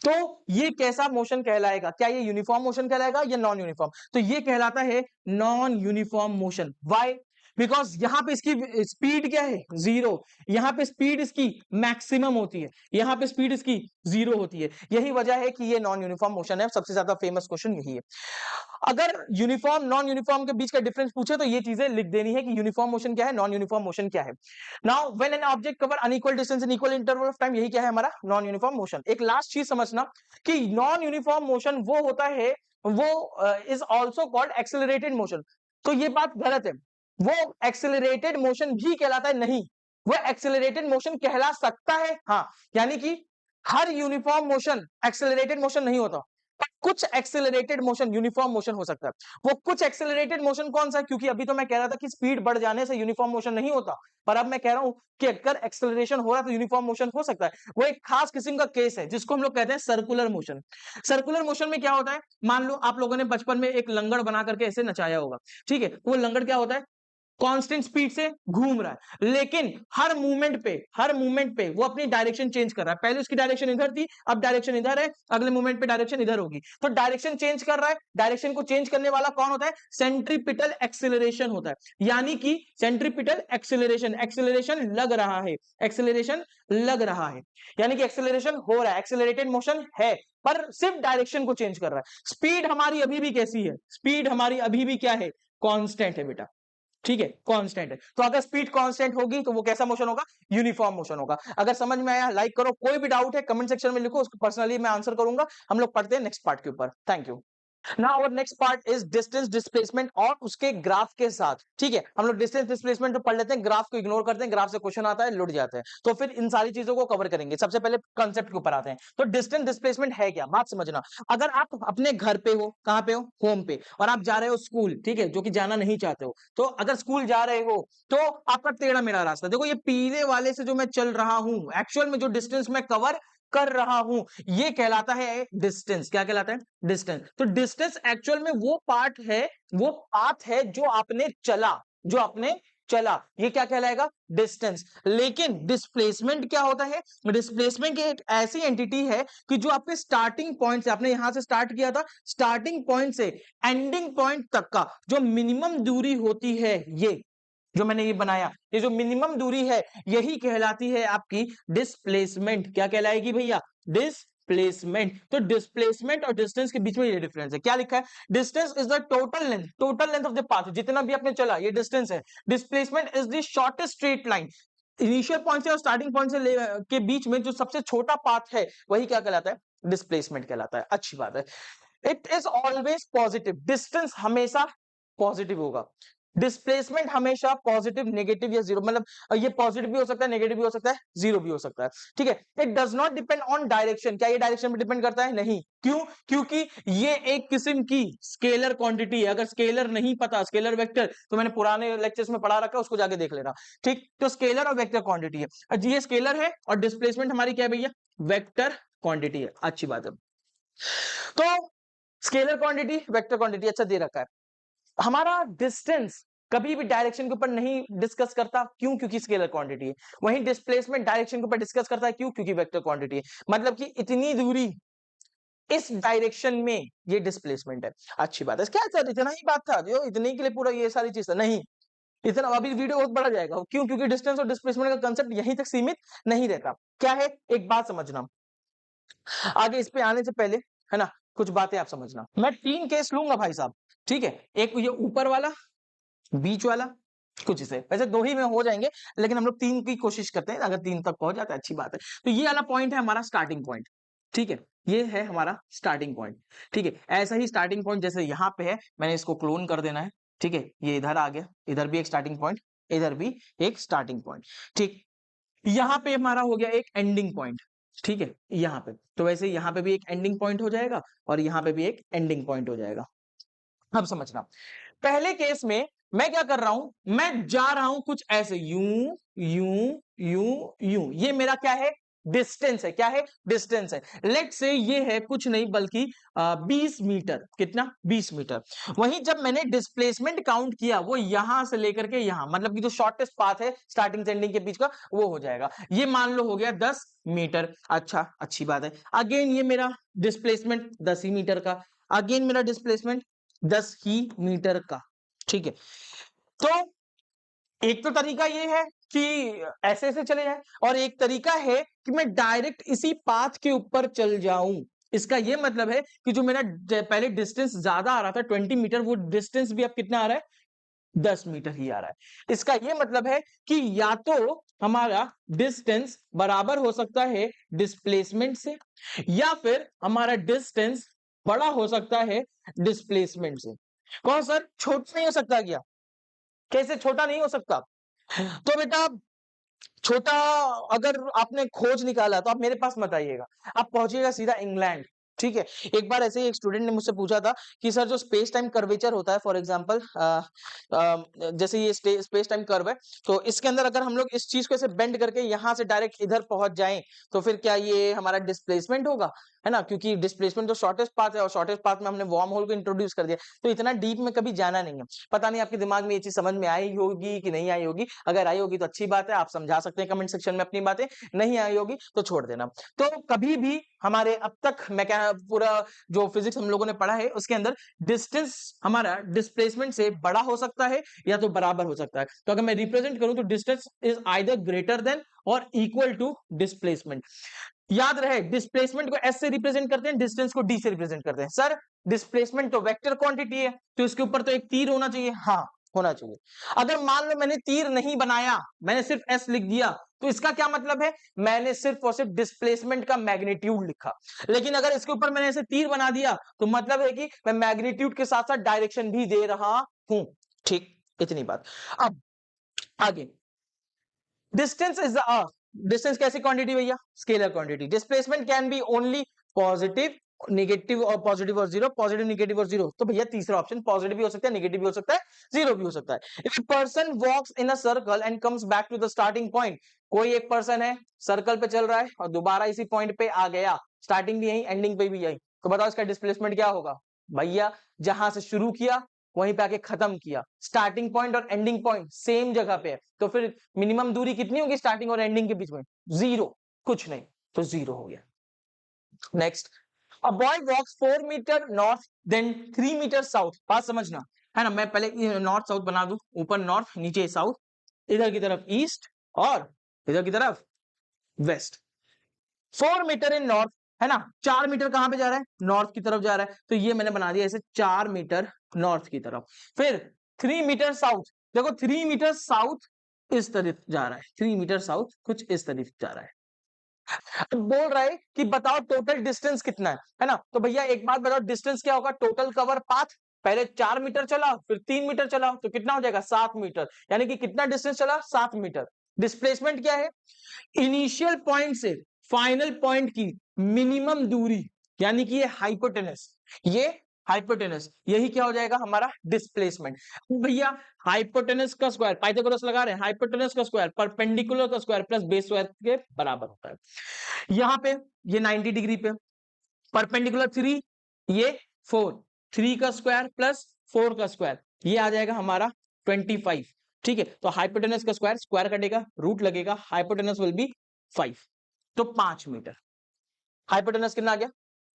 तो ये कैसा मोशन कहलाएगा? क्या ये यूनिफॉर्म मोशन कहलाएगा या नॉन यूनिफॉर्म? तो ये कहलाता है non uniform motion. Why? Because यहाँ पे इसकी स्पीड क्या है, जीरो। यहाँ पे स्पीड इसकी मैक्सिमम होती है, यहाँ पे स्पीड इसकी जीरो होती है। यही वजह है कि ये नॉन यूनिफॉर्म मोशन है। सबसे ज्यादा फेमस क्वेश्चन यही है। अगर यूनिफॉर्म नॉन यूनिफॉर्म के बीच का डिफरेंस पूछे तो ये चीजें लिख देनी है कि यूनिफॉर्म मोशन क्या है, नॉन यूनिफॉर्म मोशन क्या है। Now when an object cover unequal distance in equal interval of time, यही क्या है हमारा नॉन यूनिफॉर्म मोशन। एक लास्ट चीज समझना कि नॉन यूनिफॉर्म मोशन वो होता है, वो is also called accelerated motion. तो ये बात गलत है, वो एक्सेलरेटेड मोशन भी कहलाता है नहीं, वो एक्सेलरेटेड मोशन कहला सकता है हाँ। यानी कि हर यूनिफॉर्म मोशन एक्सेलरेटेड मोशन नहीं होता, पर कुछ एक्सेलरेटेड मोशन यूनिफॉर्म मोशन हो सकता है। वो कुछ एक्सेलरेटेड मोशन कौन सा है, क्योंकि अभी तो मैं कह रहा था कि स्पीड बढ़ जाने से यूनिफॉर्म मोशन नहीं होता, पर अब मैं कह रहा हूं कि अगर एक्सेलरेशन हो रहा है तो यूनिफॉर्म मोशन हो सकता है। वो एक खास किस्म का केस है जिसको हम लोग कहते हैं सर्कुलर मोशन। सर्कुलर मोशन में क्या होता है, मान लो आप लोगों ने बचपन में एक लंगड़ बना करके ऐसे नचाया होगा, ठीक है। वो लंगड़ क्या होता है, कांस्टेंट स्पीड से घूम रहा है, लेकिन हर मूवमेंट पे वो अपनी डायरेक्शन चेंज कर रहा है। पहले उसकी डायरेक्शन इधर थी, अब डायरेक्शन इधर है, अगले मूवमेंट पे डायरेक्शन इधर होगी। तो डायरेक्शन चेंज कर रहा है, डायरेक्शन को चेंज करने वाला कौन होता है, सेंट्रीपिटल एक्सेलरेशन होता है। यानी कि सेंट्रीपिटल एक्सेलरेशन, एक्सेलरेशन लग रहा है, एक्सेलरेशन लग रहा है, यानी कि एक्सेलरेशन हो रहा है, एक्सेलरेटेड मोशन है, पर सिर्फ डायरेक्शन को चेंज कर रहा है। स्पीड हमारी अभी भी कैसी है, स्पीड हमारी अभी भी क्या है, कांस्टेंट है बेटा, ठीक है, कांस्टेंट है। तो अगर स्पीड कांस्टेंट होगी तो वो कैसा मोशन होगा, यूनिफॉर्म मोशन होगा। अगर समझ में आया लाइक करो, कोई भी डाउट है कमेंट सेक्शन में लिखो, उसको पर्सनली मैं आंसर करूंगा। हम लोग पढ़ते हैं नेक्स्ट पार्ट के ऊपर। Thank you. नाउ और next part is distance displacement और उसके ग्राफ के साथ, ठीक है। हम लोग डिस्टेंस डिस्प्लेसमेंट तो पढ़ लेते हैं, ग्राफ को इग्नोर करते हैं, ग्राफ से क्वेश्चन आता है लुट जाते हैं, तो फिर इन सारी चीजों को कवर करेंगे। सबसे पहले कंसेप्ट के ऊपर आते हैं। तो डिस्टेंस डिस्प्लेसमेंट है क्या, बात समझना। अगर आप अपने घर पे हो, कहां पे हो, होम पे, और आप जा रहे हो स्कूल, ठीक है, जो कि जाना नहीं चाहते हो, तो अगर स्कूल जा रहे हो तो आपका टेढ़ा मेढ़ा रास्ता, देखो ये पीले वाले से जो मैं चल रहा हूं, एक्चुअल में जो डिस्टेंस मैं कवर कर रहा हूं, ये कहलाता है डिस्टेंस। क्या कहलाता है, डिस्टेंस। तो डिस्टेंस एक्चुअल में वो पार्ट है, वो पाथ है जो आपने चला, जो आपने चला, ये क्या कहलाएगा, डिस्टेंस। लेकिन डिस्प्लेसमेंट क्या होता है, डिस्प्लेसमेंट एक ऐसी एंटिटी है कि जो आपके स्टार्टिंग पॉइंट से, आपने यहां से स्टार्ट किया था, स्टार्टिंग पॉइंट से एंडिंग पॉइंट तक का जो मिनिमम दूरी होती है, ये जो मैंने ये बनाया, ये जो मिनिमम दूरी है, यही कहलाती है आपकी डिस्प्लेसमेंट। क्या कहलाएगी भैया, डिस्प्लेसमेंट। तो डिस्प्लेसमेंट और डिस्टेंस के बीच में ये डिफरेंस है। क्या लिखा है, distance is the total length of the path, जितना भी आपने चला ये डिस्टेंस है। Displacement is the shortest straight line, initial point से और स्टार्टिंग पॉइंट से के बीच में जो सबसे छोटा पाथ है, वही क्या कहलाता है, डिस्प्लेसमेंट कहलाता है। अच्छी बात है। It is always positive, distance हमेशा पॉजिटिव होगा, डिस्प्लेसमेंट हमेशा पॉजिटिव, नेगेटिव या जीरो, मतलब ये पॉजिटिव भी हो सकता है, नेगेटिव भी हो सकता है, जीरो भी हो सकता है, ठीक है। It does not depend on direction, क्या ये डायरेक्शन पे डिपेंड करता है, नहीं। क्यों, क्योंकि ये एक किस्म की स्केलर क्वांटिटी है। अगर स्केलर नहीं पता, स्केलर वेक्टर, तो मैंने पुराने लेक्चर्स में पढ़ा रखा है, उसको जाके देख लेना, ठीक। तो स्केलर और वेक्टर क्वांटिटी है, ये स्केलर है, और डिस्प्लेसमेंट हमारी क्या है भैया, वेक्टर क्वांटिटी है। अच्छी बात है। तो स्केलर क्वांटिटी, वेक्टर क्वांटिटी, अच्छा दे रखा है। हमारा डिस्टेंस कभी भी डायरेक्शन के ऊपर नहीं डिस्कस करता, क्यों, क्योंकि स्केलर क्वांटिटी है। वहीं डिस्प्लेसमेंट डायरेक्शन के ऊपर डिस्कस करता है, क्यों, क्योंकि वेक्टर क्वांटिटी है। मतलब कि इतनी दूरी इस डायरेक्शन में, ये डिस्प्लेसमेंट है। अच्छी बात है। क्या सर इतना ही बात था, जो इतने के लिए पूरा ये सारी चीज नहीं, इतना अभी वीडियो बहुत बड़ा जाएगा, क्यों, क्योंकि डिस्टेंस और डिस्प्लेसमेंट का कंसेप्ट यहीं तक सीमित नहीं रहता। क्या है, एक बात समझना, आगे इस पे आने से पहले, है ना, कुछ बातें आप समझना। मैं 3 केस लूंगा भाई साहब, ठीक है। एक ये ऊपर वाला, बीच वाला, कुछ इसे, वैसे 2 ही में हो जाएंगे, लेकिन हम लोग 3 की कोशिश करते हैं, अगर 3 तक पहुंच जाता है अच्छी बात है। तो ये वाला पॉइंट है हमारा स्टार्टिंग पॉइंट, ठीक है, ये है हमारा स्टार्टिंग पॉइंट, ठीक है। ऐसा ही स्टार्टिंग पॉइंट जैसे यहाँ पे है, मैंने इसको क्लोन कर देना है, ठीक है। ये इधर आ गया, इधर भी एक स्टार्टिंग पॉइंट, इधर भी एक स्टार्टिंग पॉइंट, ठीक। यहाँ पे हमारा हो गया एक एंडिंग पॉइंट, ठीक है, यहाँ पे। तो वैसे यहाँ पे भी एक एंडिंग पॉइंट हो जाएगा, और यहाँ पे भी एक एंडिंग पॉइंट हो जाएगा। अब समझना, पहले केस में मैं क्या कर रहा हूं, मैं जा रहा हूं कुछ ऐसे, यूं यूं यूं यूं, ये मेरा क्या है, डिस्टेंस है। क्या है, डिस्टेंस है। लेट से ये है कुछ नहीं बल्कि 20 मीटर, कितना, 20 मीटर। वहीं जब मैंने डिस्प्लेसमेंट काउंट किया, वो यहां से लेकर के यहां, मतलब कि जो शॉर्टेस्ट पाथ है स्टार्टिंग से एंडिंग के बीच का, वो हो जाएगा, ये मान लो हो गया 10 मीटर। अच्छा, अच्छी बात है। अगेन ये मेरा डिस्प्लेसमेंट 10 ही मीटर का, अगेन मेरा डिस्प्लेसमेंट 10 ही मीटर का, ठीक है। तो एक तो तरीका ये है कि ऐसे ऐसे चले जाए, और एक तरीका है कि मैं डायरेक्ट इसी पाथ के ऊपर चल जाऊं। इसका ये मतलब है कि जो मेरा पहले डिस्टेंस ज्यादा आ रहा था 20 मीटर, वो डिस्टेंस भी अब कितना आ रहा है, 10 मीटर ही आ रहा है। इसका ये मतलब है कि या तो हमारा डिस्टेंस बराबर हो सकता है डिस्प्लेसमेंट से, या फिर हमारा डिस्टेंस बड़ा हो सकता है डिस्प्लेसमेंट से। कौन सर, छोटा नहीं हो सकता क्या? कैसे छोटा नहीं हो सकता? तो बेटा छोटा, अगर आपने खोज निकाला तो आप मेरे पास मत आइएगा, आप पहुंचिएगा सीधा इंग्लैंड। ठीक है, एक बार ऐसे ही एक स्टूडेंट ने मुझसे पूछा था कि सर जो स्पेस टाइम कर्वेचर होता है, फॉर एग्जांपल जैसे ये स्पेस टाइम कर्व है, तो इसके अंदर अगर हम लोग इस चीज को ऐसे बेंड करके यहां से डायरेक्ट इधर पहुंच जाएं, तो फिर क्या ये हमारा डिस्प्लेसमेंट होगा? है ना, क्योंकि डिस्प्लेसमेंट तो शॉर्टेस्ट पाथ है, और शॉर्टेस्ट पाथ में हमने वार्म होल को इंट्रोड्यूस कर दिया, तो इतना डीप में कभी जाना नहीं है। पता नहीं आपके दिमाग में ये चीज समझ में आई होगी कि नहीं आई होगी। अगर आई होगी तो अच्छी बात है, आप समझा सकते हैं कमेंट सेक्शन में अपनी बातें, नहीं आई होगी तो छोड़ देना। तो कभी भी हमारे अब तक मैं क्या पूरा जो फिजिक्स हम लोगों ने पढ़ा है उसके अंदर डिस्टेंस हमारा डिस्प्लेसमेंट से बड़ा हो सकता है या तो बराबर हो सकता है। तो अगर मैं रिप्रेजेंट करूं तो distance is either greater than और इक्वल टू डिस्प्लेसमेंट। याद रहे, डिस्प्लेसमेंट को एस से रिप्रेजेंट करते हैं, डिस्टेंस को डी से रिप्रेजेंट करते हैं। सर डिस्प्लेसमेंट तो वेक्टर क्वांटिटी है, तो इसके ऊपर तो एक तीर होना चाहिए। हाँ, होना चाहिए। अगर मान लो मैंने तीर नहीं बनाया, मैंने सिर्फ एस लिख दिया, तो इसका क्या मतलब है, मैंने सिर्फ और सिर्फ डिस्प्लेसमेंट का मैग्नीट्यूड लिखा। लेकिन अगर इसके ऊपर मैंने ऐसे तीर बना दिया, तो मतलब है कि मैं मैग्नीट्यूड के साथ साथ डायरेक्शन भी दे रहा हूं। ठीक, इतनी बात। अब आगे, डिस्टेंस इज द डिस्टेंस कैसी क्वांटिटी भैया, scalar quantity. Displacement can be only positive, negative और पॉजिटिव और जीरो, पॉजिटिव नेगेटिव और जीरो। तो भैया तीसरा ऑप्शन, पॉजिटिव भी हो सकता है, नेगेटिव भी हो सकता है, जीरो भी हो सकता है। If person walks in a circle and comes back to the starting point, कोई एक पर्सन है सर्कल पे चल रहा है और दोबारा इसी पॉइंट पे आ गया, स्टार्टिंग भी यही एंडिंग पे भी यही, तो बताओ इसका डिस्प्लेसमेंट क्या होगा? भैया जहां से शुरू किया वहीं पे आके खत्म किया, स्टार्टिंग पॉइंट और एंडिंग पॉइंट सेम जगह पे है, तो फिर मिनिमम दूरी कितनी होगी स्टार्टिंग और एंडिंग के बीच में? जीरो, कुछ नहीं, तो जीरो हो गया। Next, a boy walks 4 meter north then 3 meter south. बात समझना है ना, मैं पहले नॉर्थ साउथ बना दूं, ऊपर नॉर्थ नीचे साउथ, इधर की तरफ ईस्ट और इधर की तरफ वेस्ट। 4 मीटर इन नॉर्थ, है ना, 4 मीटर कहां पे जा रहा है, नॉर्थ की तरफ जा रहा है, तो ये मैंने बना दिया ऐसे 4 मीटर नॉर्थ की तरफ। फिर 3 मीटर साउथ, देखो 3 मीटर साउथ इस तरफ जा रहा है, 3 मीटर साउथ कुछ इस तरफ जा रहा है। अब बोल रहा है कि बताओ टोटल डिस्टेंस कितना है ना, तो भैया एक बात बताओ, डिस्टेंस क्या होगा, टोटल कवर पाथ। पहले 4 मीटर चला, फिर 3 मीटर चला, तो कितना हो जाएगा, 7 मीटर, यानी कि कितना डिस्टेंस चला, 7 मीटर। डिस्प्लेसमेंट क्या है, इनिशियल पॉइंट से फाइनल पॉइंट की मिनिमम दूरी, यानी कि ये हाइपोटेनस, ये हाइपोटेनस, यही क्या हो जाएगा हमारा डिस्प्लेसमेंट। भैया हाइपोटेनस का स्क्वायर, पाइथागोरस लगा रहे हैं, हाइपोटेनस का स्क्वायर परपेंडिकुलर का स्क्वायर प्लस बेस स्क्वायर के बराबर होता है। यहां पे ये 90 डिग्री पे परपेंडिकुलर 3, ये 4, 3 का स्क्वायर प्लस 4 का स्क्वायर, ये आ जाएगा हमारा 25। ठीक है, तो हाइपोटेनस का स्क्वायर, स्क्वायर कटेगा, रूट लगेगा, हाइपोटेनस विल बी 5, तो 5 मीटर। हाइपोटेनस कितना आ गया,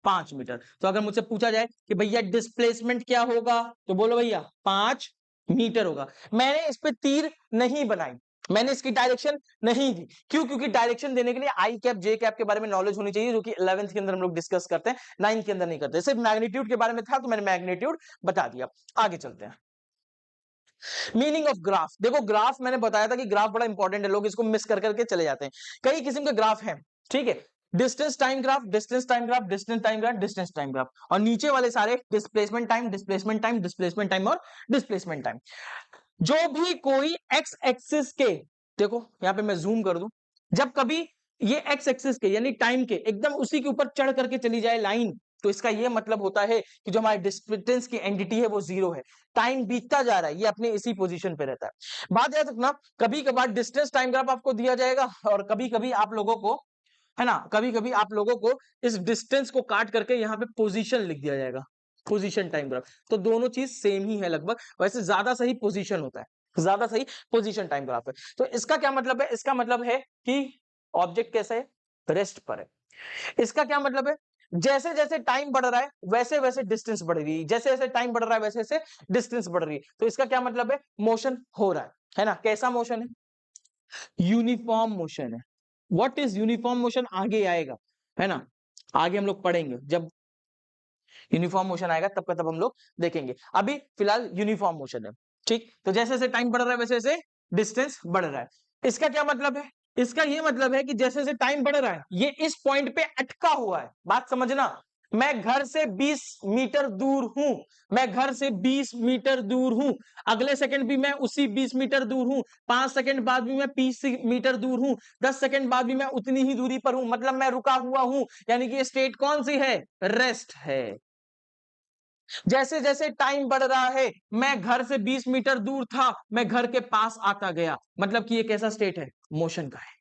5 मीटर। तो अगर मुझसे पूछा जाए कि भैया डिस्प्लेसमेंट क्या होगा, तो बोलो भैया 5 मीटर होगा। मैंने इस पे तीर नहीं बनाई, मैंने इसकी डायरेक्शन नहीं दी, क्यों? क्योंकि डायरेक्शन देने के लिए आई कैप जे कैप के बारे में नॉलेज होनी चाहिए, जो कि 11th के अंदर हम लोग डिस्कस करते हैं, 9th के अंदर नहीं करते। सिर्फ मैग्नीट्यूड के बारे में था तो मैंने मैग्नीट्यूड बता दिया। आगे चलते हैं, मीनिंग ऑफ ग्राफ। देखो ग्राफ मैंने बताया था कि ग्राफ बड़ा इंपॉर्टेंट है, लोग इसको मिस कर करके चले जाते हैं। कई किस्म के ग्राफ हैं, ठीक है, distance time graph, distance time graph, distance time graph, distance time graph, और नीचे वाले सारे displacement time, displacement time, displacement time और डिस्प्लेसमेंट टाइम। जो भी कोई एक्स एक्सिस के, देखो यहां पे मैं जूम कर दूं, जब कभी ये एक्स एक्सिस के यानी टाइम के एकदम उसी के ऊपर चढ़ करके चली जाए लाइन, तो इसका यह मतलब होता है कि जो हमारे डिस्टेंस की एंटिटी है वो जीरो है, टाइम बीतता जा रहा है, ये अपने इसी पोजीशन पे रहता है। बात याद रखना, कभी कभार डिस्टेंस टाइम ग्राफ आपको दिया जाएगा, और कभी कभी आप लोगों को, है ना, कभी कभी आप लोगों को इस डिस्टेंस को काट करके यहाँ पे पोजीशन लिख दिया जाएगा, पोजीशन टाइम ग्राफ। तो दोनों चीज सेम ही है लगभग, वैसे ज्यादा सही पोजीशन होता है, ज्यादा सही पोजीशन टाइम ग्राफ है। तो इसका क्या मतलब है, इसका मतलब है कि ऑब्जेक्ट कैसे है, रेस्ट पर है। इसका क्या मतलब है, जैसे जैसे टाइम बढ़ रहा है वैसे वैसे डिस्टेंस बढ़ रही है, जैसे जैसे टाइम बढ़ रहा है वैसे वैसे डिस्टेंस बढ़ रही है, तो इसका क्या मतलब है, मोशन हो रहा है। है ना? कैसा मोशन है? यूनिफॉर्म मोशन है। व्हाट इज यूनिफॉर्म मोशन आगे आएगा, है ना? आगे हम लोग पढ़ेंगे, जब यूनिफॉर्म मोशन आएगा तब का तब हम लोग देखेंगे। अभी फिलहाल यूनिफॉर्म मोशन है, ठीक? तो जैसे जैसे टाइम बढ़ रहा है वैसे वैसे डिस्टेंस बढ़ रहा है। इसका क्या मतलब है? इसका ये मतलब है कि जैसे जैसे टाइम बढ़ रहा है, ये इस पॉइंट पे अटका हुआ है। बात समझना, मैं घर से 20 मीटर दूर हूं, मैं घर से 20 मीटर दूर हूं, अगले सेकंड भी मैं उसी 20 मीटर दूर हूं, 5 सेकंड बाद भी मैं 20 मीटर दूर हूं, 10 सेकंड बाद भी मैं उतनी ही दूरी पर हूं, मतलब मैं रुका हुआ हूं। यानी कि ये स्टेट कौन सी है? रेस्ट है। जैसे जैसे टाइम बढ़ रहा है, मैं घर से 20 मीटर दूर था, मैं घर के पास आता गया, मतलब कि ये कैसा स्टेट है? मोशन का है।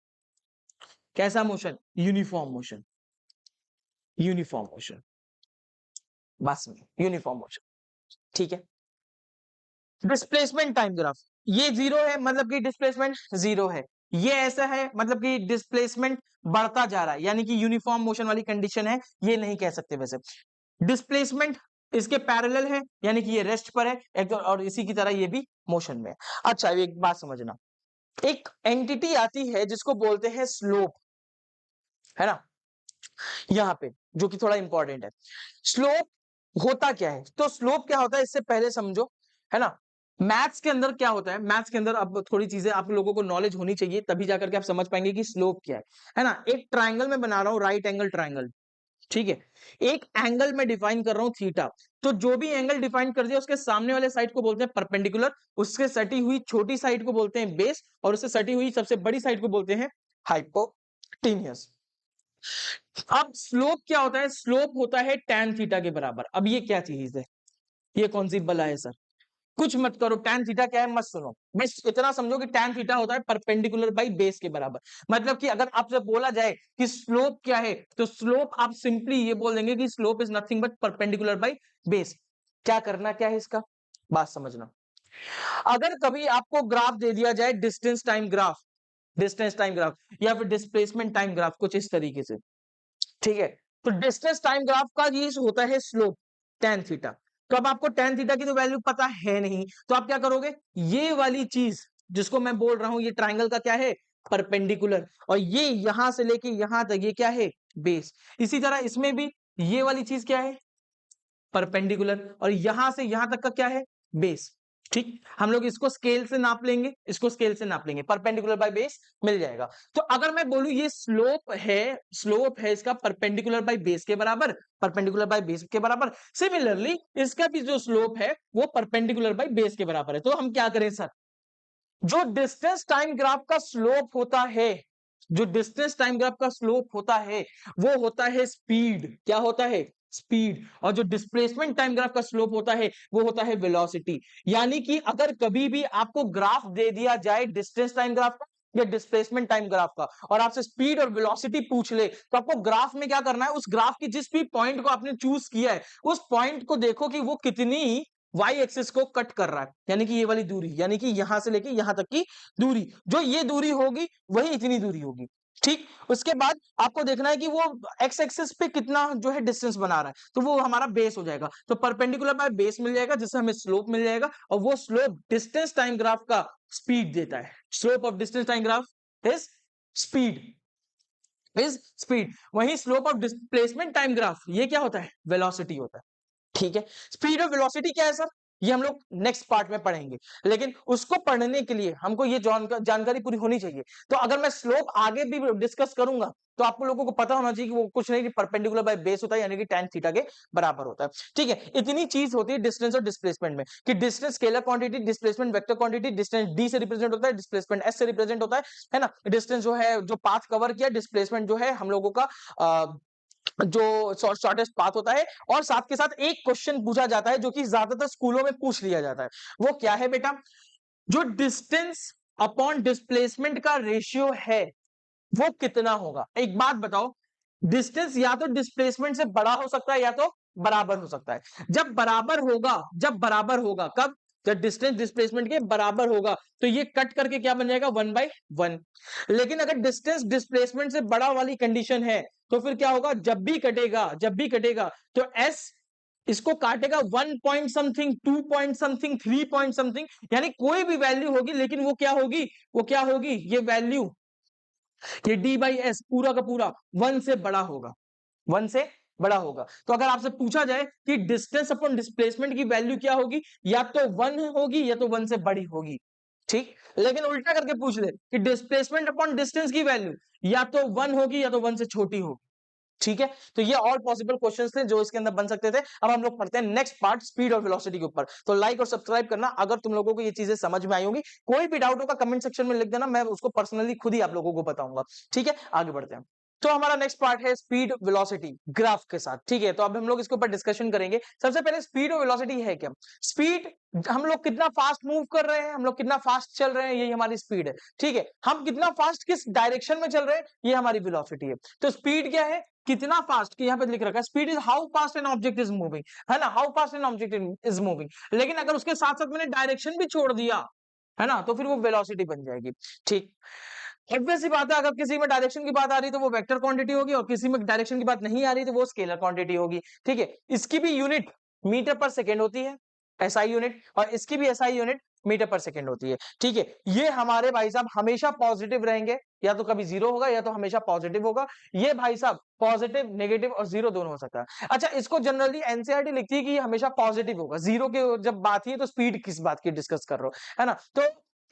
कैसा motion? Uniform motion. Uniform motion, बस में यूनिफॉर्म मोशन, ठीक है? डिस्प्लेसमेंट टाइम ग्राफ, ये जीरो है मतलब कि डिस्प्लेसमेंट जीरो है, ये ऐसा है मतलब कि डिस्प्लेसमेंट बढ़ता जा रहा है, यानी कि यूनिफॉर्म मोशन वाली कंडीशन है, ये नहीं कह सकते वैसे। डिस्प्लेसमेंट इसके पैरेलल है, यानी कि ये रेस्ट पर है एक, और इसी की तरह ये भी मोशन में है। अच्छा, एक बात समझना, एक एंटिटी आती है जिसको बोलते हैं स्लोप, है ना? यहाँ पे जो कि थोड़ा इंपॉर्टेंट है। स्लोप होता क्या है? तो स्लोप क्या होता है इससे पहले समझो, है ना? मैथ्स के अंदर क्या होता है, मैथ्स के अंदर अब थोड़ी चीजें आप लोगों को नॉलेज होनी चाहिए, तभी जाकर के आप समझ पाएंगे कि स्लोप क्या है ना? एक ट्राइंगल में बना रहा हूं, राइट एंगल ट्राइंगल, ठीक है? एक एंगल में डिफाइन कर रहा हूं थीटा, तो जो भी एंगल डिफाइन कर दिया उसके सामने वाले साइड को बोलते हैं परपेंडिकुलर, उसके सटी हुई छोटी साइड को बोलते हैं बेस, और उससे सटी हुई सबसे बड़ी साइड को बोलते हैं हाइपोटेन्यूस। अब स्लोप क्या होता है? स्लोप होता है tan थीटा के बराबर। अब ये क्या चीज है? ये कौन सी बला है सर? कुछ मत करो, tan थीटा क्या है मत सुनो, बस इतना समझो कि tan थीटा होता है परपेंडिकुलर बाई बेस के बराबर। मतलब कि अगर आपसे बोला जाए कि स्लोप क्या है, तो स्लोप आप सिंपली ये बोल देंगे कि slope is nothing but perpendicular by base. क्या करना क्या है इसका? बात समझना, अगर कभी आपको ग्राफ दे दिया जाए, distance time graph, distance time graph या फिर डिस्प्लेसमेंट टाइम ग्राफ, कुछ इस तरीके से, ठीक है? तो डिस्टेंस टाइम ग्राफ का ये होता है स्लोप tan थीटा। तो अब आपको tan थीटा की तो वैल्यू पता है नहीं, तो आप क्या करोगे? ये वाली चीज जिसको मैं बोल रहा हूं, ये ट्राइंगल का क्या है? परपेंडिकुलर, और ये यहां से लेके यहां तक ये क्या है? बेस। इसी तरह इसमें भी ये वाली चीज क्या है? परपेंडिकुलर, और यहां से यहां तक का क्या है? बेस। ठीक, हम लोग इसको स्केल से नाप लेंगे, इसको स्केल से नाप लेंगे, परपेंडिकुलर बाय बेस मिल जाएगा। तो अगर मैं बोलूं ये स्लोप है इसका परपेंडिकुलर बाय बेस के बराबर, परपेंडिकुलर बाय बेस के बराबर, सिमिलरली इसका भी जो स्लोप है वो परपेंडिकुलर बाय बेस के बराबर है। तो हम क्या करें सर? जो डिस्टेंस टाइम ग्राफ का स्लोप होता है, जो डिस्टेंस टाइम ग्राफ का स्लोप होता है वो होता है स्पीड। क्या होता है? स्पीड। और जो डिस्प्लेसमेंट टाइम ग्राफ का स्लोप होता है वो होता है वेलोसिटी। यानी कि अगर कभी भी आपको ग्राफ दे दिया जाए डिस्टेंस टाइम ग्राफ का या डिस्प्लेसमेंट टाइम ग्राफ का, और आपसे स्पीड और वेलोसिटी पूछ ले, तो आपको ग्राफ में क्या करना है? उस ग्राफ की जिस भी पॉइंट को आपने चूज किया है उस पॉइंट को देखो कि वो कितनी वाई एक्सिस को कट कर रहा है, यानी कि ये वाली दूरी, यानी कि यहां से लेके यहां तक की दूरी, जो ये दूरी होगी वही इतनी दूरी होगी। ठीक, उसके बाद आपको देखना है कि वो एक्स एक्सिस पे कितना जो है डिस्टेंस बना रहा है, तो वो हमारा बेस हो जाएगा। तो परपेंडिकुलर बाय बेस मिल जाएगा, जिससे हमें स्लोप मिल जाएगा, और वो स्लोप डिस्टेंस टाइम ग्राफ का स्पीड देता है। Slope of distance time graph is speed, is speed. वही slope of displacement time graph ये क्या होता है? वेलोसिटी होता है। ठीक है, स्पीड और वेलोसिटी क्या है सर? ये हम लोग नेक्स्ट पार्ट में पढ़ेंगे, लेकिन उसको पढ़ने के लिए हमको ये जानकारी पूरी होनी चाहिए। तो अगर मैं स्लोप आगे भी डिस्कस करूंगा तो आपको लोगों को पता होना चाहिए कि वो कुछ नहीं, कि परपेंडिकुलर बाय बेस होता है, यानी कि tan थीटा के बराबर होता है। ठीक है, इतनी चीज होती है डिस्टेंस और डिस्प्लेसमेंट में, कि distance scalar quantity, displacement vector quantity, distance d से रिप्रेजेंट होता है, डिस्प्लेसमेंट s से रिप्रेजेंट होता है ना? डिस्टेंस जो है जो पाथ कवर किया, डिस्प्लेसमेंट जो है हम लोगों का जो शॉर्टेस्ट पाथ होता है। और साथ के साथ एक क्वेश्चन पूछा जाता है जो कि ज्यादातर स्कूलों में पूछ लिया जाता है, वो क्या है बेटा? जो डिस्टेंस अपॉन डिस्प्लेसमेंट का रेशियो है वो कितना होगा? एक बात बताओ, डिस्टेंस या तो डिस्प्लेसमेंट से बड़ा हो सकता है या तो बराबर हो सकता है। जब बराबर होगा, जब बराबर होगा कब? जब डिस्टेंस डिस्प्लेसमेंट के बराबर होगा, तो ये कट करके क्या बन जाएगा? 1/1। लेकिन अगर डिस्टेंस डिस्प्लेसमेंट से बड़ा वाली कंडीशन है, तो फिर क्या होगा? जब भी कटेगा, जब भी कटेगा तो s इसको काटेगा 1 point something, 2 point something, 3 point something, यानी कोई भी वैल्यू होगी, लेकिन वो क्या होगी, वो क्या होगी, ये वैल्यू, ये d बाई एस पूरा का पूरा 1 से बड़ा होगा, 1 से बड़ा होगा। तो अगर आपसे पूछा जाए कि डिस्टेंस अपॉन डिस्प्लेसमेंट की वैल्यू क्या होगी, या तो 1 होगी या तो 1 से बड़ी होगी, ठीक। लेकिन उल्टा करके पूछ ले कि डिस्प्लेसमेंट अपॉन डिस्टेंस की वैल्यू या तो 1 होगी या तो 1 से छोटी होगी, ठीक है। तो ये ऑल पॉसिबल क्वेश्चंस थे जो इसके अंदर बन सकते थे। अब हम लोग पढ़ते हैं नेक्स्ट पार्ट, स्पीड और वेलोसिटी के ऊपर। तो लाइक और सब्सक्राइब करना अगर तुम लोगों को ये चीजें समझ में आई होंगी। कोई भी डाउट होगा कमेंट सेक्शन में लिख देना, मैं उसको पर्सनली खुद ही आप लोगों को बताऊंगा, ठीक है। आगे बढ़ते हैं। तो हमारा नेक्स्ट पार्ट है स्पीड वेलोसिटी ग्राफ के साथ, ठीक है। तो अब हम लोग इसके ऊपर डिस्कशन करेंगे। सबसे पहले स्पीड और वेलोसिटी है क्या। स्पीड, हम लोग कितना फास्ट मूव कर रहे हैं, हम लोग कितना फास्ट चल रहे हैं, यही हमारी स्पीड है, ठीक है। हम कितना फास्ट किस डायरेक्शन में चल रहे हैं, ये हमारी वेलोसिटी है। तो स्पीड क्या है, कितना फास्ट, कि यहाँ पे लिख रखा है speed is how fast an object is moving, है ना, how fast an object is moving. लेकिन अगर उसके साथ साथ मैंने डायरेक्शन भी छोड़ दिया, है ना, तो फिर वो वेलोसिटी बन जाएगी, ठीक। ऑब्वियस सी बात है, अगर किसी में डायरेक्शन की बात आ रही तो वो वेक्टर क्वांटिटी होगी, और किसी में डायरेक्शन की बात नहीं आ रही तो वो स्केलर क्वांटिटी होगी, ठीक है। इसकी भी यूनिट मीटर पर सेकेंड होती है, एसआई यूनिट, और इसकी भी एसआई यूनिट मीटर पर सेकेंड होती है, ठीक है। ये हमारे भाई साहब हमेशा पॉजिटिव रहेंगे, या तो कभी जीरो होगा या तो हमेशा पॉजिटिव होगा। ये भाई साहब पॉजिटिव, नेगेटिव और जीरो दोनों हो सकता है। अच्छा, इसको जनरली एनसीईआरटी लिखती है कि ये हमेशा पॉजिटिव होगा। जीरो के जब बात ही है तो स्पीड किस बात की डिस्कस कर रहे हो, है ना। तो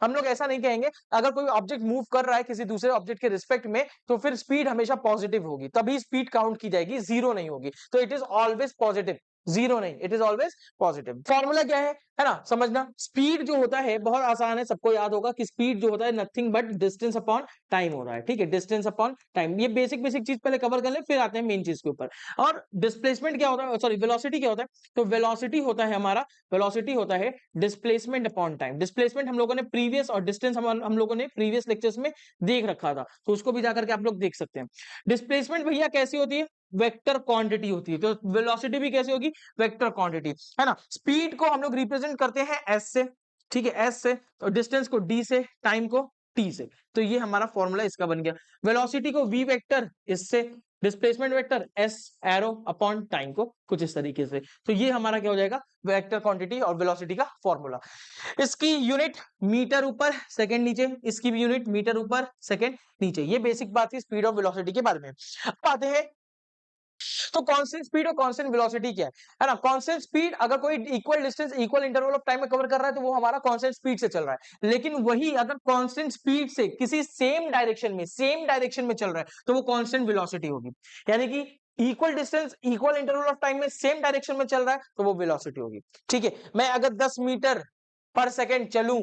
हम लोग ऐसा नहीं कहेंगे, अगर कोई ऑब्जेक्ट मूव कर रहा है किसी दूसरे ऑब्जेक्ट के रिस्पेक्ट में, तो फिर स्पीड हमेशा पॉजिटिव होगी, तभी स्पीड काउंट की जाएगी, जीरो नहीं होगी। तो it is always positive, zero नहीं, it is always positive. Formula क्या है ना, समझना। स्पीड जो होता है बहुत आसान है, सबको याद होगा कि स्पीड जो होता है nothing but distance upon time हो रहा है, ठीक है। डिस्टेंस अपॉन टाइम, ये बेसिक बेसिक चीज पहले कवर कर ले, फिर आते हैं मेन चीज के ऊपर। और डिस्प्लेसमेंट क्या होता है, सॉरी वेलोसिटी क्या होता है, तो वेलोसिटी होता है हमारा, वेलोसिटी होता है डिस्प्लेसमेंट अपॉन टाइम। डिस्प्लेसमेंट हम लोगों ने प्रीवियस, और डिस्टेंस हम लोगों ने प्रीवियस लेक्चर्स में देख रखा था, तो उसको भी जाकर के आप लोग देख सकते हैं। डिस्प्लेसमेंट भैया कैसी होती है, वेक्टर क्वांटिटी होती है, तो वेलोसिटी भी कैसी होगी, वेक्टर क्वांटिटी, है ना। स्पीड को हम लोग रिप्रेजेंट करते हैं एस से, ठीक है, एस से, और डिस्टेंस को डी से, टाइम को टी से। तो ये हमारा फॉर्मूला इसका बन गया। वेलोसिटी को वी वेक्टर इससे, displacement vector S arrow upon time को कुछ इस तरीके से। तो ये हमारा क्या हो जाएगा, वेक्टर क्वांटिटी और वेलोसिटी का फॉर्मूला। इसकी यूनिट मीटर ऊपर सेकंड नीचे, इसकी भी यूनिट मीटर ऊपर सेकंड नीचे। ये बेसिक बात थी स्पीड और वेलोसिटी के बारे में। अब आते हैं तो कांस्टेंट स्पीड और कांस्टेंट वेलोसिटी क्या है ना। कांस्टेंट स्पीड अगर कोई equal distance equal interval of time में कवर कर रहा है तो वो हमारा कांस्टेंट स्पीड से चल रहा है। लेकिन वही अगर कांस्टेंट स्पीड से किसी सेम डायरेक्शन में चल रहा है तो वो कांस्टेंट वेलोसिटी होगी। यानी कि equal distance equal interval of time में सेम डायरेक्शन में चल रहा है तो वो वेलोसिटी होगी, ठीक है। मैं अगर 10 मीटर पर सेकेंड चलूं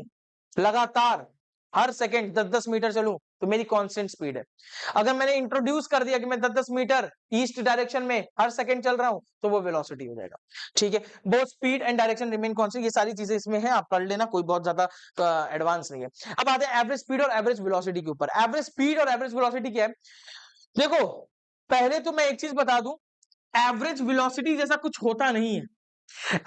लगातार, हर सेकेंड 10-10 मीटर चलूं, तो मेरी कांस्टेंट स्पीड है। अगर मैंने इंट्रोड्यूस कर दिया कि मैं 10-10 मीटर ईस्ट डायरेक्शन में हर सेकंड चल रहा हूं, तो वो वेलोसिटी हो जाएगा, ठीक है। Both speed and direction remain constant, ये सारी चीजें इसमें है, आप पढ़ लेना, कोई बहुत ज्यादा एडवांस नहीं है। अब आते हैं एवरेज स्पीड और एवरेज वेलोसिटी के ऊपर। एवरेज स्पीड और एवरेज वेलोसिटी क्या है, देखो पहले तो मैं एक चीज बता दूं, एवरेज वेलोसिटी जैसा कुछ होता नहीं है।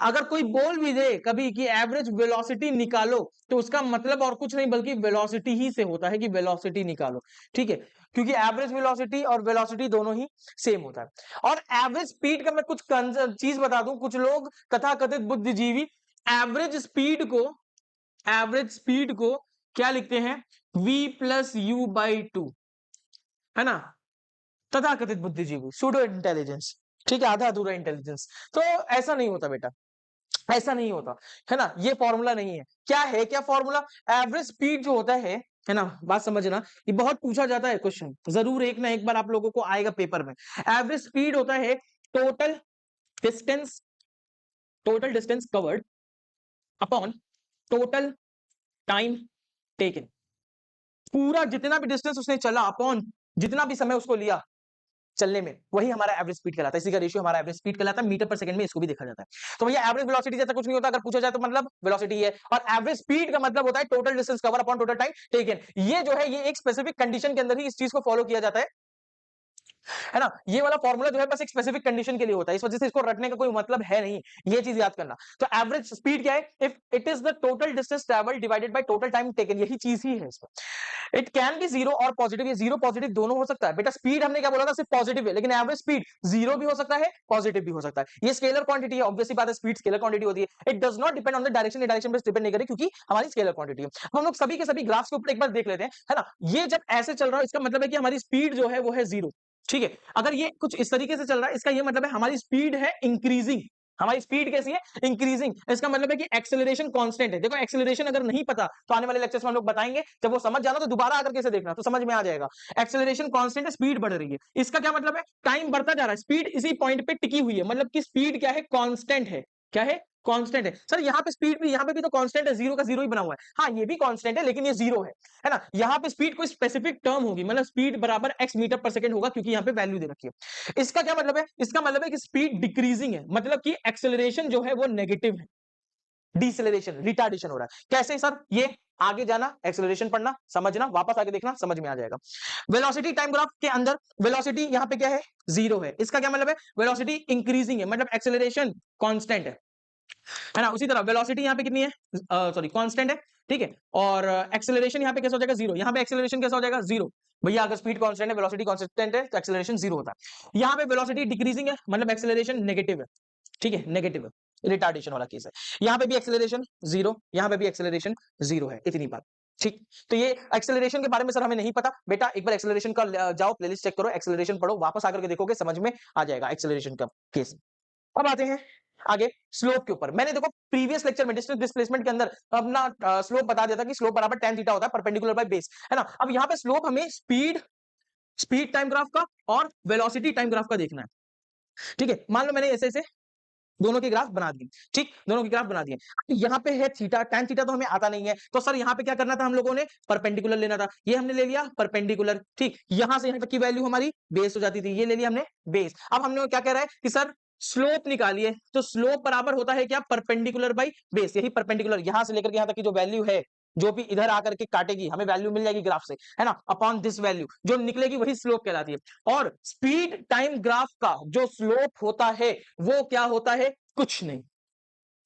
अगर कोई बोल भी दे कभी कि एवरेज वेलोसिटी निकालो, तो उसका मतलब और कुछ नहीं बल्कि वेलोसिटी ही से होता है कि वेलोसिटी निकालो, ठीक है। क्योंकि एवरेज वेलोसिटी और वेलोसिटी दोनों ही सेम होता है। और एवरेज स्पीड का मैं कुछ चीज बता दूं, कुछ लोग तथाकथित बुद्धिजीवी एवरेज स्पीड को क्या लिखते हैं, v plus you by two, है ना। तथाकथित बुद्धिजीवी, सूडो इंटेलिजेंस, ठीक है, आधा अधूरा इंटेलिजेंस। तो ऐसा नहीं होता बेटा, ऐसा नहीं होता, है ना। ये फॉर्मूला नहीं है। क्या है, क्या फॉर्मूला, एवरेज स्पीड जो होता है ना, बात समझना, ये बहुत पूछा जाता है क्वेश्चन, जरूर एक ना एक बार आप लोगों को आएगा पेपर में। एवरेज स्पीड होता है total distance covered upon total time taken. पूरा जितना भी डिस्टेंस उसने चला अपॉन जितना भी समय उसको लिया चलने में, वही हमारा एवरेज स्पीड कहलाता है। इसी का रेशियो हमारा एवरेज स्पीड कहलाता है। मीटर पर सेकंड में इसको भी देखा जाता है। तो भैया एवरेज वेलोसिटी जैसा कुछ नहीं होता, अगर पूछा जाए तो मतलब वेलोसिटी है। और एवरेज स्पीड का मतलब होता है total distance cover upon total time taken. ये जो है ये एक स्पेसिफिक कंडीशन के अंदर ही इस चीज को फॉलो किया जाता है। है ना? ये वाला फॉर्मूला जो है बस एक स्पेसिफिक कंडीशन के लिए होता है, इस वजह से इसको रटने का कोई मतलब है नहीं, ये चीज याद करना। तो एवरेज स्पीड क्या है? If it is the total distance travelled divided by total time taken, यही चीज ही है इसमें। इट कैन बी जीरो और पॉजिटिव, ये जीरो पॉजिटिव दोनों हो सकता है बेटा। स्पीड हमने क्या बोला था? सिर्फ पॉजिटिव है, लेकिन एवरेज स्पीड जीरो भी हो सकता है, पॉजिटिव भी हो सकता है। ये स्केलर क्वांटिटी है, ऑब्वियसली बात है, स्पीड स्केलर क्वांटिटी होती है। It does not depend on the direction, direction पे डिपेंड नहीं करे क्योंकि हमारी स्केलर क्वांटिटी है। हम लोग सभी के सभी ग्राफ्स के ऊपर एक बार देख लेते हैं, है ना? ये जब ऐसे चल रहा है इसका मतलब है कि हमारी स्पीड जो है वो है जीरो, ठीक है। अगर ये कुछ इस तरीके से चल रहा है, इसका ये मतलब है हमारी स्पीड है इंक्रीजिंग। हमारी स्पीड कैसी है? इंक्रीजिंग। इसका मतलब है कि एक्सेलरेशन कांस्टेंट है। देखो एक्सेलरेशन अगर नहीं पता तो आने वाले लेक्चर्स में हम लोग बताएंगे, जब वो समझ जाना तो दोबारा आकर के इसे देखना तो समझ में आ जाएगा। एक्सेलरेशन कांस्टेंट है, स्पीड बढ़ रही है। इसका क्या मतलब है? टाइम बढ़ता जा रहा है, स्पीड इसी पॉइंट पे टिकी हुई है, मतलब कि स्पीड क्या है? कांस्टेंट है। क्या है? कांस्टेंट है। सर यहाँ पे स्पीड भी, यहाँ पे भी तो कांस्टेंट है, जीरो का जीरो ही बना हुआ है। हाँ ये भी कांस्टेंट है लेकिन ये जीरो है ना? यहाँ पे स्पीड कोई स्पेसिफिक टर्म होगी, मतलब स्पीड बराबर x मीटर पर सेकंड होगा क्योंकि यहाँ पे वैल्यू दे रखी है। इसका क्या मतलब है? इसका मतलब है कि स्पीड डिक्रीजिंग है, मतलब कि एक्सेलरेशन जो है वो नेगेटिव है, डिसेलरेशन, रिटार्डेशन हो रहा है। कैसे सर? ये आगे जाना, एक्सेलरेशन पढ़ना, समझना, वापस आगे देखना, समझ में आ जाएगा। वेलोसिटी टाइम ग्राफ के अंदर वेलोसिटी यहाँ पे क्या है? जीरो है। इसका क्या मतलब है? वेलोसिटी इंक्रीजिंग है, मतलब एक्सेलरेशन कांस्टेंट है ना? उसी तरह वेलोसिटी यहाँ पे कितनी है? सॉरी कांस्टेंट है, ठीक है। और एक्सेलरेशन यहाँ पे कैसा हो जाएगा? जीरो। यहाँ पे एक्सेलरेशन कैसा हो जाएगा? जीरो। भैया अगर स्पीड कांस्टेंट है, वेलोसिटी कांस्टेंट है तो एक्सेलरेशन जीरो होता है। यहाँ पे वेलोसिटी डिक्रीजिंग है, मतलब एक्सेलरेशन नेगेटिव है, ठीक है, नेगेटिव है, रिटार्डेशन वाला केस है। यहाँ पे भी एक्सेलरेशन जीरो, यहाँ पे भी एक्सेलरेशन जीरो है, इतनी बात, ठीक। तो ये एक्सेलरेशन के बारे में सर हमें नहीं पता बेटा, एक बार एक्सेलरेशन का जाओ प्लेलिस्ट चेक करो, एक्सेलरेशन पढ़ो, वापस आकर के देखोगे समझ में आ जाएगा एक्सेलरेशन का केस। अब आते हैं आगे स्लोप के ऊपर। मैंने देखो प्रीवियस लेक्चर में डिस्टेंस डिस्प्लेसमेंट के अंदर अपना स्लोप बता दिया था कि स्लोप बराबर tan थीटा होता है परपेंडिकुलर बाय बेस, है ना? अब यहाँ पे स्लोप हमें स्पीड स्पीड टाइम ग्राफ का और वेलोसिटी टाइम ग्राफ का देखना है, ठीक है। मान लो मैंने ऐसे ऐसे दोनों के ग्राफ बना दिए, ठीक, दोनों के ग्राफ बना दिए। यहाँ पे है थीटा, tan थीटा तो हमें आता नहीं है, तो सर यहाँ पे क्या करना था हम लोगों ने? परपेंडिकुलर लेना था। ये हमने ले लिया परपेंडिकुलर, ठीक। यहां से यहाँ तक की वैल्यू हमारी बेस हो जाती थी, ये ले लिया हमने बेस। अब हमने क्या कह रहा है कि सर स्लोप निकालिए, तो स्लोप बराबर होता है क्या? Perpendicular by base. यही परपेंडिकुलर यहां से लेकर के यहां तक की जो वैल्यू है, जो भी इधर आकर के काटेगी हमें वैल्यू मिल जाएगी ग्राफ से, है ना? अपॉन दिस वैल्यू जो निकलेगी वही स्लोप कहलाती है। और स्पीड टाइम ग्राफ का जो स्लोप होता है वो क्या होता है? कुछ नहीं।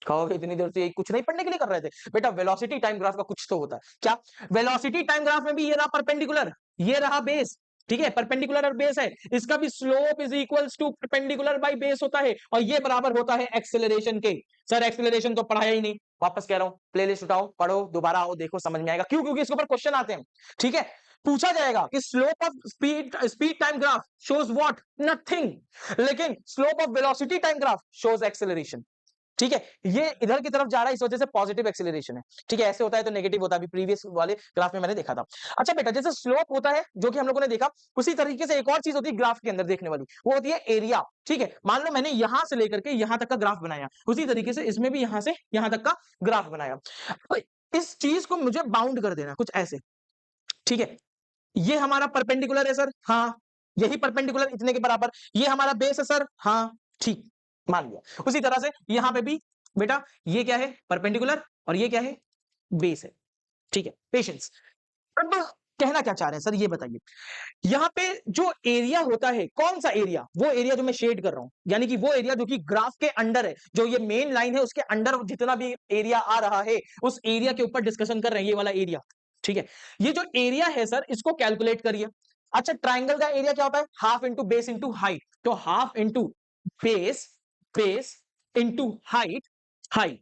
कहोगे इतनी देर से ये कुछ नहीं पढ़ने के लिए कर रहे थे बेटा, वेलोसिटी टाइम ग्राफ का कुछ तो होता है। क्या? वेलोसिटी टाइम ग्राफ में भी ये रहा परपेंडिकुलर, ये रहा बेस, ठीक है, परपेंडिकुलर और बेस है। इसका भी slope is equals to perpendicular by base होता है, और ये बराबर होता है एक्सेलरेशन के। सर एक्सेलरेशन तो पढ़ाया ही नहीं, वापस कह रहा हूं, प्लेलिस्ट उठाओ, पढ़ो, दोबारा आओ, देखो, समझ में आएगा। क्यों? क्योंकि इसके ऊपर क्वेश्चन आते हैं, ठीक है। पूछा जाएगा कि slope of speed time graph shows what? Nothing. लेकिन slope of velocity time graph shows acceleration, ठीक है। ये इधर की तरफ जा रहा है, इस वजह से पॉजिटिव एक्सीलरेशन है, ठीक है। ऐसे होता है तो नेगेटिव होता है, अभी प्रीवियस वाले ग्राफ में मैंने देखा था। अच्छा बेटा, जैसे स्लोप होता है जो कि हम लोगों ने देखा, उसी तरीके से एक और चीज होती है ग्राफ के अंदर देखने वाली, वो होती है एरिया, ठीक है। मान लो मैंने यहां से लेकर के यहां तक का ग्राफ बनाया, उसी तरीके से इसमें भी यहां से यहां तक का ग्राफ बनाया। तो इस चीज को मुझे बाउंड कर देना कुछ ऐसे, ठीक है। ये हमारा परपेंडिकुलर है सर, हाँ, यही परपेंडिकुलर इतने के बराबर। ये हमारा बेस है सर, हाँ, ठीक, मान लिया। उसी तरह से यहां पे भी बेटा ये क्या है? परपेंडिकुलर, और ये क्या है? बेस है, ठीक है। पेशेंस। अब कहना क्या चाह रहे हैं सर ये बताइए। यहां पे जो एरिया होता है, कौन सा एरिया? वो एरिया जो मैं शेड कर रहा हूं, यानी कि वो एरिया जो कि ग्राफ के अंडर है, जो ये मेन लाइन है उसके अंडर जितना भी एरिया आ रहा है, उस एरिया के ऊपर डिस्कशन कर रहे हैं, ये वाला एरिया, ठीक है। ये जो एरिया है सर, इसको कैलकुलेट करिए। अच्छा, ट्राइंगल का एरिया क्या होता है? Half into base into height. तो half into base, base into height, height,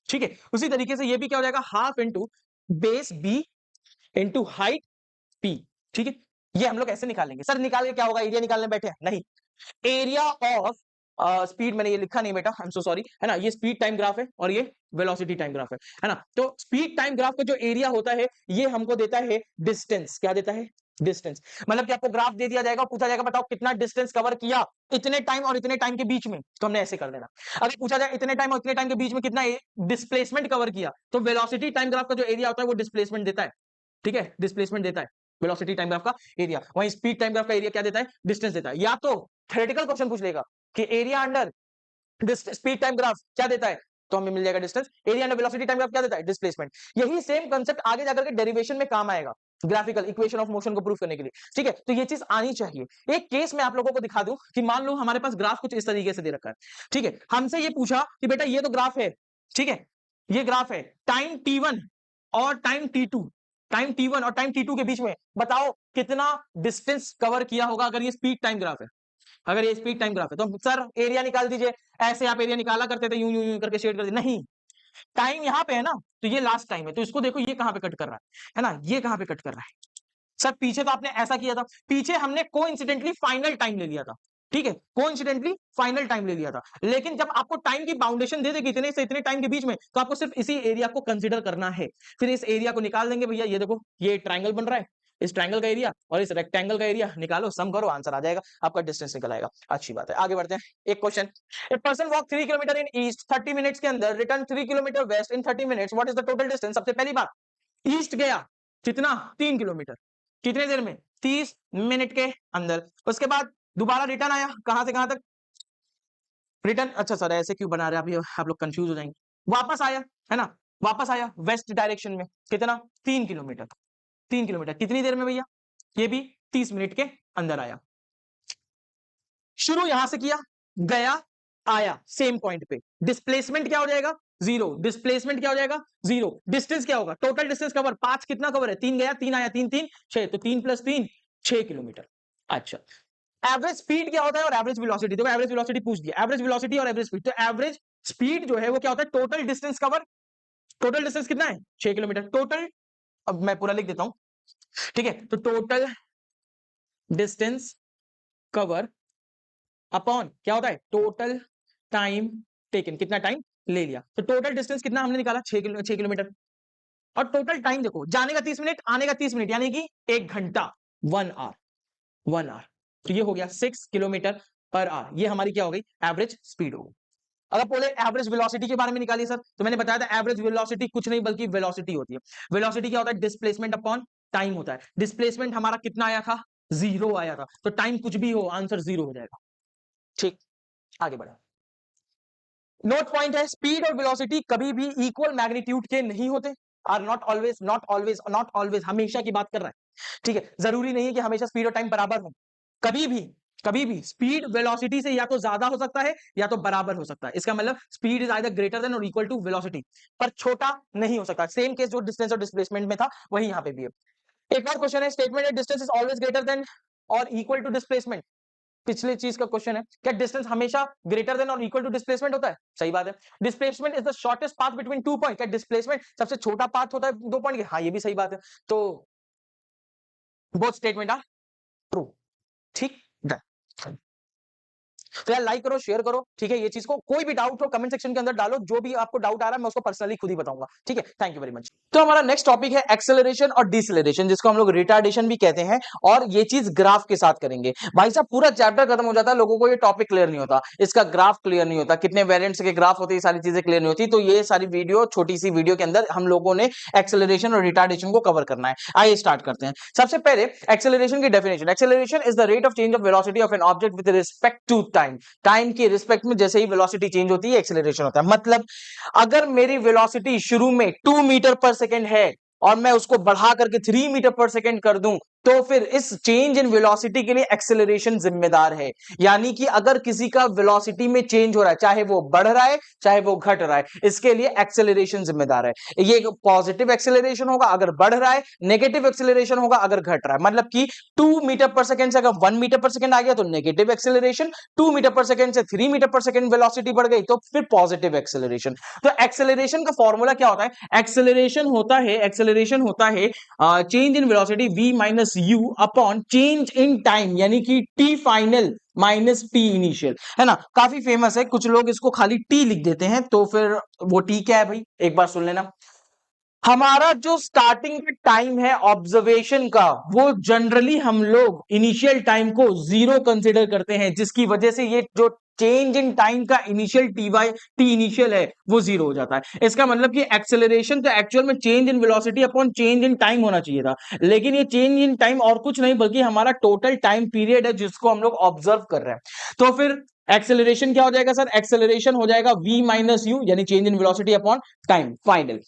ठीक है। उसी तरीके से ये भी क्या हो जाएगा? Half into base B into height P, ठीक है। ये हम लोग ऐसे निकालेंगे। सर निकाल के क्या होगा? एरिया निकालने बैठे हैं? नहीं, एरिया ऑफ स्पीड, मैंने ये लिखा नहीं बेटा, आई एम सो सॉरी, है ना। ये स्पीड टाइम ग्राफ है और ये वेलोसिटी टाइम ग्राफ है ना। तो स्पीड टाइम ग्राफ का जो एरिया होता है ये हमको देता है डिस्टेंस। क्या देता है? डिस्टेंस। मतलब कि आपको ग्राफ दे दिया जाएगा, पूछा जाएगा बताओ कितना डिस्टेंस कवर किया इतने टाइम और इतने टाइम के बीच में, तो हमने ऐसे कर देना। अगर पूछा जाए इतने टाइम और इतने टाइम के बीच में कितना डिस्प्लेसमेंट कवर किया, तो वेलोसिटी टाइम ग्राफ का जो एरिया होता है वो डिस्प्लेसमेंट देता है, ठीक है, डिस्प्लेसमेंट देता है वेलोसिटी टाइम ग्राफ का एरिया। वहीं स्पीड टाइम ग्राफ का एरिया क्या देता है? डिस्टेंस देता है। या तो थ्योरेटिकल क्वेश्चन पूछ लेगा कि area under speed time graph क्या देता है, तो हमें मिल जाएगा distance. Area under velocity time graph क्या देता है? डिस्प्लेसमेंट। यही सेम कांसेप्ट आगे जाकर के डेरिवेशन में काम आएगा। ग्राफिकल इक्वेशन ऑफ मोशन को प्रूव करने के लिए, ठीक है। तो ये चीज आनी चाहिए। एक केस मैं आप लोगों को दिखा दूं कि मान लो हमारे पास ग्राफ कुछ इस तरीके से दे रखा है, ठीक है। हमसे ये पूछा कि बेटा ये तो ग्राफ है, ठीक है, ये ग्राफ है, टाइम t1 और टाइम t2, टाइम t1 और टाइम t2 के बीच में बताओ कितना डिस्टेंस कवर किया होगा अगर ये स्पीड टाइम ग्राफ है। अगर ये स्पीड टाइम ग्राफ है तो सर एरिया निकाल दीजिए, ऐसे आप एरिया निकाला करते थे, यूं यूं यूं करके शेड कर दीजिए, नहीं, टाइम यहाँ पे है ना, तो ये लास्ट टाइम है, तो इसको देखो ये कहां पे कट कर रहा है ना, ये कहां पे कट कर रहा है। सर पीछे तो आपने ऐसा किया था, पीछे हमने कोइंसिडेंटली फाइनल टाइम ले लिया था, ठीक है, कोइंसिडेंटली फाइनल टाइम ले लिया था। लेकिन जब आपको टाइम की बाउंडेशन दे देगी इतने से इतने टाइम के बीच में, तो आपको सिर्फ इसी एरिया को कंसीडर करना है। फिर इस एरिया को निकाल देंगे भैया, ये देखो ये ट्राइंगल बन रहा है, इस ट्राइंगल का एरिया और इस रेक्टेंगल का एरिया निकालो, सम करो, आंसर आ जाएगा, आपका डिस्टेंस निकल आएगा। अच्छी बात है, आगे बढ़ते हैं। एक question, a person walk 3 kilometre in east 30 minutes के अंदर, return 3 kilometre west in 30 minutes, what is the total distance. सबसे पहली बात, ईस्ट गया कितना, 3 किलोमीटर, कितने देर में, 30 मिनट के अंदर। उसके बाद दोबारा रिटर्न आया, कहां से कहां तक रिटर्न, अच्छा सर ऐसे क्यों बना रहे हैं, अभी आप लोग कंफ्यूज हो जाएंगे। वापस आया, है ना, वापस आया वेस्ट डायरेक्शन में, कितना, 3 किलोमीटर, 3 किलोमीटर कितनी देर में भैया, ये भी 30 मिनट के अंदर आया। शुरू यहां से किया, गया, आया सेम पॉइंट पे, डिस्प्लेसमेंट क्या हो जाएगा, 0, डिस्प्लेसमेंट क्या हो जाएगा, 0, डिस्टेंस क्या होगा, टोटल डिस्टेंस कवर 5 कितना कवर है, 3 गया 3 आया, 3 3 6, तो 3 + 3 6 किलोमीटर। अच्छा, एवरेज स्पीड क्या होता है और एवरेज वेलोसिटी, देखो एवरेज वेलोसिटी पूछ दिया, एवरेज वेलोसिटी और एवरेज स्पीड, तो एवरेज स्पीड जो है वो क्या होता है, total distance cover, total distance कितना है, 6 किलोमीटर टोटल। अब मैं पूरा लिख देता हूं, ठीक है, तो टोटल डिस्टेंस कवर अपॉन क्या होता है, टोटल टाइम टेकन, कितना टाइम ले लिया, तो टोटल डिस्टेंस कितना हमने निकाला, 6 किलोमीटर। और टोटल टाइम देखो, जाने का 30 मिनट, आने का 30 मिनट, यानी कि 1 घंटा, 1 आवर, 1 आवर, तो ये हो गया 6 किलोमीटर पर आवर, ये हमारी क्या हो गई, एवरेज स्पीड हो गई। अगर बोले एवरेज वेलोसिटी के बारे में निकालिए सर, तो मैंने बताया था एवरेज वेलोसिटी कुछ नहीं बल्कि वेलोसिटी होती है। वेलोसिटी क्या होता है, डिस्प्लेसमेंट अपॉन टाइम होता है। डिस्प्लेसमेंट हमारा कितना आया था, 0 आया था, तो टाइम कुछ भी हो आंसर 0 हो जाएगा। ठीक, आगे बढ़ा। नोट पॉइंट है, स्पीड और वेलोसिटी कभी भी इक्वल मैग्नीट्यूड के नहीं होते, are not always, not always, not always, हमेशा की बात कर रहा है, ठीक है, जरूरी नहीं है कि हमेशा स्पीड और टाइम बराबर हो, कभी भी, कभी भी स्पीड वेलोसिटी से या तो ज्यादा हो सकता है या तो बराबर हो सकता है। इसका मतलब speed is either greater than और इक्वल टू वेलोसिटी, पर छोटा नहीं हो सकता। सेम केस जो डिस्टेंस और डिस्प्लेसमेंट में था वही यहाँ पे भी है। एक और क्वेश्चन है, स्टेटमेंट है distance is always greater than और इक्वल टू डिस्प्लेसमेंट, पिछले चीज का क्वेश्चन है, क्या डिस्टेंस हमेशा ग्रेटर देन और इक्वल टू डिस्प्लेसमेंट होता है, सही बात है। Displacement is the shortest path between 2 point, क्या डिस्प्लेसमेंट सबसे छोटा पाथ होता है 2 पॉइंट के, हाँ ये भी सही बात है, तो बोथ स्टेटमेंट आर ट्रू, ठीक, डन। तो यार लाइक करो, शेयर करो, ठीक है, ये चीज को कोई भी डाउट हो कमेंट सेक्शन के अंदर डालो, जो भी आपको डाउट आ रहा है मैं उसको पर्सनली खुद ही बताऊंगा, ठीक है, थैंक यू वेरी मच। तो हमारा नेक्स्ट टॉपिक है एक्सेलरेशन और डिसेलरेशन, जिसको हम लोग रिटार्डेशन भी कहते हैं, और ये चीज ग्राफ के साथ करेंगे। भाई साहब पूरा चैप्टर खत्म हो जाता है, लोगों को ये टॉपिक क्लियर नहीं होता, इसका ग्राफ क्लियर नहीं होता, कितने वेरिएंट्स के ग्राफ होते हैं, ये सारी चीजें क्लियर नहीं होती, तो ये सारी वीडियो, छोटी सी वीडियो के अंदर हम लोगों ने एक्सेलरेशन और रिटार्डेशन को कवर करना है। आइए स्टार्ट करते हैं। सबसे पहले एक्सेलरेशन की definition, acceleration is the rate of change of velocity of an object with respect to time, time के रिस्पेक्ट में जैसे ही वेलोसिटी चेंज होती है एक्सेलरेशन होता है। मतलब अगर मेरी वेलोसिटी शुरू में 2 मीटर पर सेकेंड है और मैं उसको बढ़ा करके 3 मीटर पर सेकेंड कर दूं, तो फिर इस चेंज इन वेलोसिटी के लिए एक्सेलरेशन जिम्मेदार है। यानी कि अगर किसी का वेलोसिटी में चेंज हो रहा है, चाहे वो बढ़ रहा है चाहे वो घट रहा है, इसके लिए एक्सेलरेशन जिम्मेदार है। ये पॉजिटिव एक्सेलरेशन होगा अगर बढ़ रहा है, नेगेटिव एक्सेलरेशन होगा अगर घट रहा है। मतलब कि 2 मीटर पर सेकेंड से अगर 1 मीटर पर सेकेंड आ गया तो नेगेटिव एक्सेलरेशन, 2 मीटर पर सेकेंड से 3 मीटर पर सेकेंड वेलोसिटी बढ़ गई तो फिर पॉजिटिव एक्सेलरेशन। तो एक्सेलरेशन का फॉर्मूला क्या होता है, एक्सेलरेशन होता है change in velocity v minus U upon change in time, यानी कि t final minus t initial, है ना, काफी फेमस है, कुछ लोग इसको खाली t लिख देते हैं, तो फिर वो t क्या है भाई, एक बार सुन लेना। हमारा जो स्टार्टिंग का टाइम है ऑब्जर्वेशन का, वो जनरली हम लोग इनिशियल टाइम को 0 कंसीडर करते हैं, जिसकी वजह से ये जो चेंज इन टाइम का इनिशियल टी इनिशियल है वो 0 हो जाता है। इसका मतलब कि एक्सेलरेशन तो एक्चुअल में change in velocity upon change in time होना चाहिए था, लेकिन ये चेंज इन टाइम और कुछ नहीं बल्कि हमारा टोटल टाइम पीरियड है जिसको हम लोग ऑब्जर्व कर रहे हैं। तो फिर एक्सेलरेशन क्या हो जाएगा सर? एक्सेलरेशन हो जाएगा v माइनस यू, यानी change in velocity upon time final.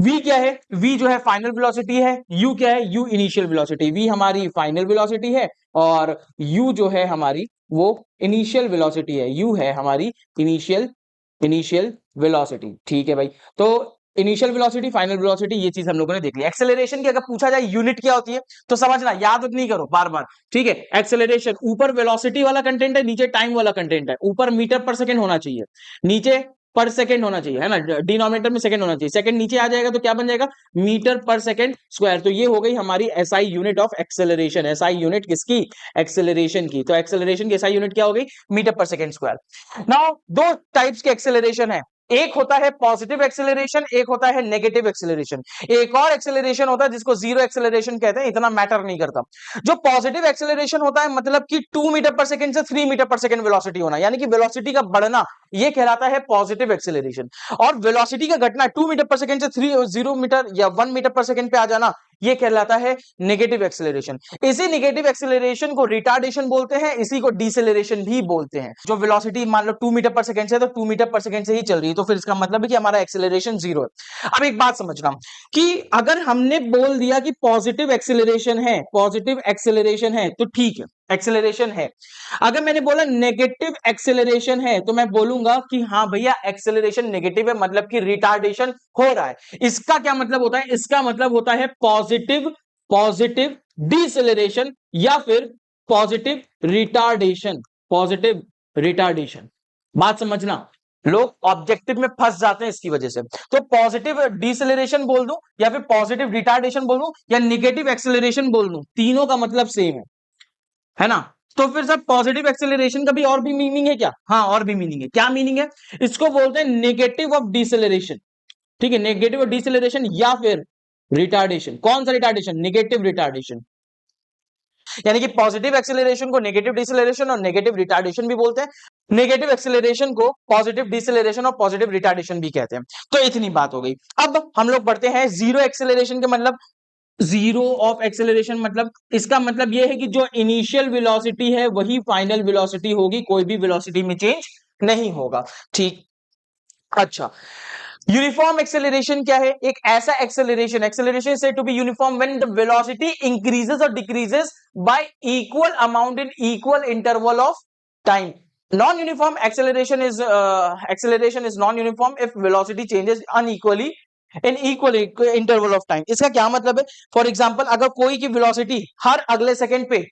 v क्या है? v जो है फाइनल वेलोसिटी है। u क्या है? u initial velocity. v हमारी फाइनल वेलोसिटी है और u जो है हमारी वो इनिशियल वेलोसिटी है। u है हमारी इनिशियल वेलोसिटी। ठीक है भाई, तो इनिशियल वेलोसिटी, फाइनल वेलोसिटी, ये चीज हम लोगों ने देख ली। एक्सेलरेशन की अगर पूछा जाए यूनिट क्या होती है तो समझना, याद नहीं करो बार बार। ठीक है, एक्सेलरेशन ऊपर वेलोसिटी वाला कंटेंट है, नीचे टाइम वाला कंटेंट है। ऊपर मीटर पर सेकंड होना चाहिए, नीचे पर सेकंड होना चाहिए, है ना, डिनोमिनेटर में सेकंड होना चाहिए। सेकंड नीचे आ जाएगा तो क्या बन जाएगा? Metre per second square. तो ये हो गई हमारी SI unit of acceleration. SI unit किसकी? एक्सेलरेशन की। तो एक्सेलरेशन की एसआई यूनिट क्या हो गई? Metre per second square. Now दो टाइप्स के एक्सेलरेशन है, एक होता है पॉजिटिव एक्सेलरेशन, एक होता है नेगेटिव एक्सेलरेशन। एक और एक्सेलरेशन होता है जिसको जीरो एक्सेलरेशन कहते हैं, इतना मैटर नहीं करता। जो पॉजिटिव एक्सेलरेशन होता है मतलब कि 2 मीटर पर सेकंड से 3 मीटर पर सेकंड वेलोसिटी होना, यानी कि वेलोसिटी का बढ़ना, ये कहलाता है पॉजिटिव एक्सेलरेशन। और वेलोसिटी का घटना 2 मीटर पर सेकंड से 0 मीटर या 1 मीटर पर सेकंड पे आ जाना, ये कहलाता है नेगेटिव एक्सेलरेशन। इसी नेगेटिव एक्सेलरेशन को रिटार्डेशन बोलते हैं, इसी को डिसेलरेशन भी बोलते हैं। जो वेलोसिटी मान लो 2 मीटर पर सेकंड से, तो 2 मीटर पर सेकंड से ही चल रही है, तो फिर इसका मतलब है कि हमारा एक्सेलरेशन जीरो है। अब एक बात समझना कि अगर हमने बोल दिया कि पॉजिटिव एक्सेलरेशन है, पॉजिटिव एक्सेलरेशन है, तो ठीक है, एक्सेलरेशन है। अगर मैंने बोला नेगेटिव एक्सेलरेशन है तो मैं बोलूंगा कि हाँ भैया एक्सेलरेशन नेगेटिव है, मतलब कि रिटार्डेशन हो रहा है। इसका क्या मतलब होता है? इसका मतलब होता है पॉजिटिव पॉजिटिव डिसेलरेशन या फिर पॉजिटिव रिटार्डेशन। पॉजिटिव रिटार्डेशन, बात समझना, लोग ऑब्जेक्टिव में फंस जाते हैं इसकी वजह से। तो पॉजिटिव डिसेलरेशन बोल दूं या फिर पॉजिटिव रिटार्डेशन बोल दूं या नेगेटिव एक्सेलरेशन बोल दूं, तीनों का मतलब सेम है ना। तो फिर सर पॉजिटिव एक्सेलरेशन का भी और भी मीनिंग है क्या? हाँ, और भी मीनिंग है। क्या मीनिंग है? इसको बोलते हैं नेगेटिव ऑफ डिसेलरेशन। ठीक है, नेगेटिव ऑफ डिसेलरेशन या फिर रिटार्डेशन। कौन सा रिटार्डेशन? Negative retardation. यानी कि पॉजिटिव एक्सेलरेशन को नेगेटिव डिसेलरेशन और नेगेटिव रिटार्डेशन भी बोलते हैं, नेगेटिव एक्सेलरेशन को पॉजिटिव डिसेलरेशन और पॉजिटिव रिटार्डेशन भी कहते हैं। तो इतनी बात हो गई। अब हम लोग बढ़ते हैं जीरो एक्सेलरेशन के मतलब। जीरो ऑफ एक्सेलरेशन मतलब, इसका मतलब यह है कि जो इनिशियल वेलोसिटी है वही फाइनल वेलोसिटी होगी, कोई भी वेलोसिटी में चेंज नहीं होगा। ठीक, अच्छा। यूनिफॉर्म एक्सेलरेशन क्या है? एक ऐसा acceleration, acceleration said to be uniform when the velocity increases और decreases by equal amount in equal interval of time. Non uniform acceleration is non uniform if velocity changes unequally in equal interval of time. इसका क्या मतलब है? For example, अगर कोई की velocity हर अगले second पे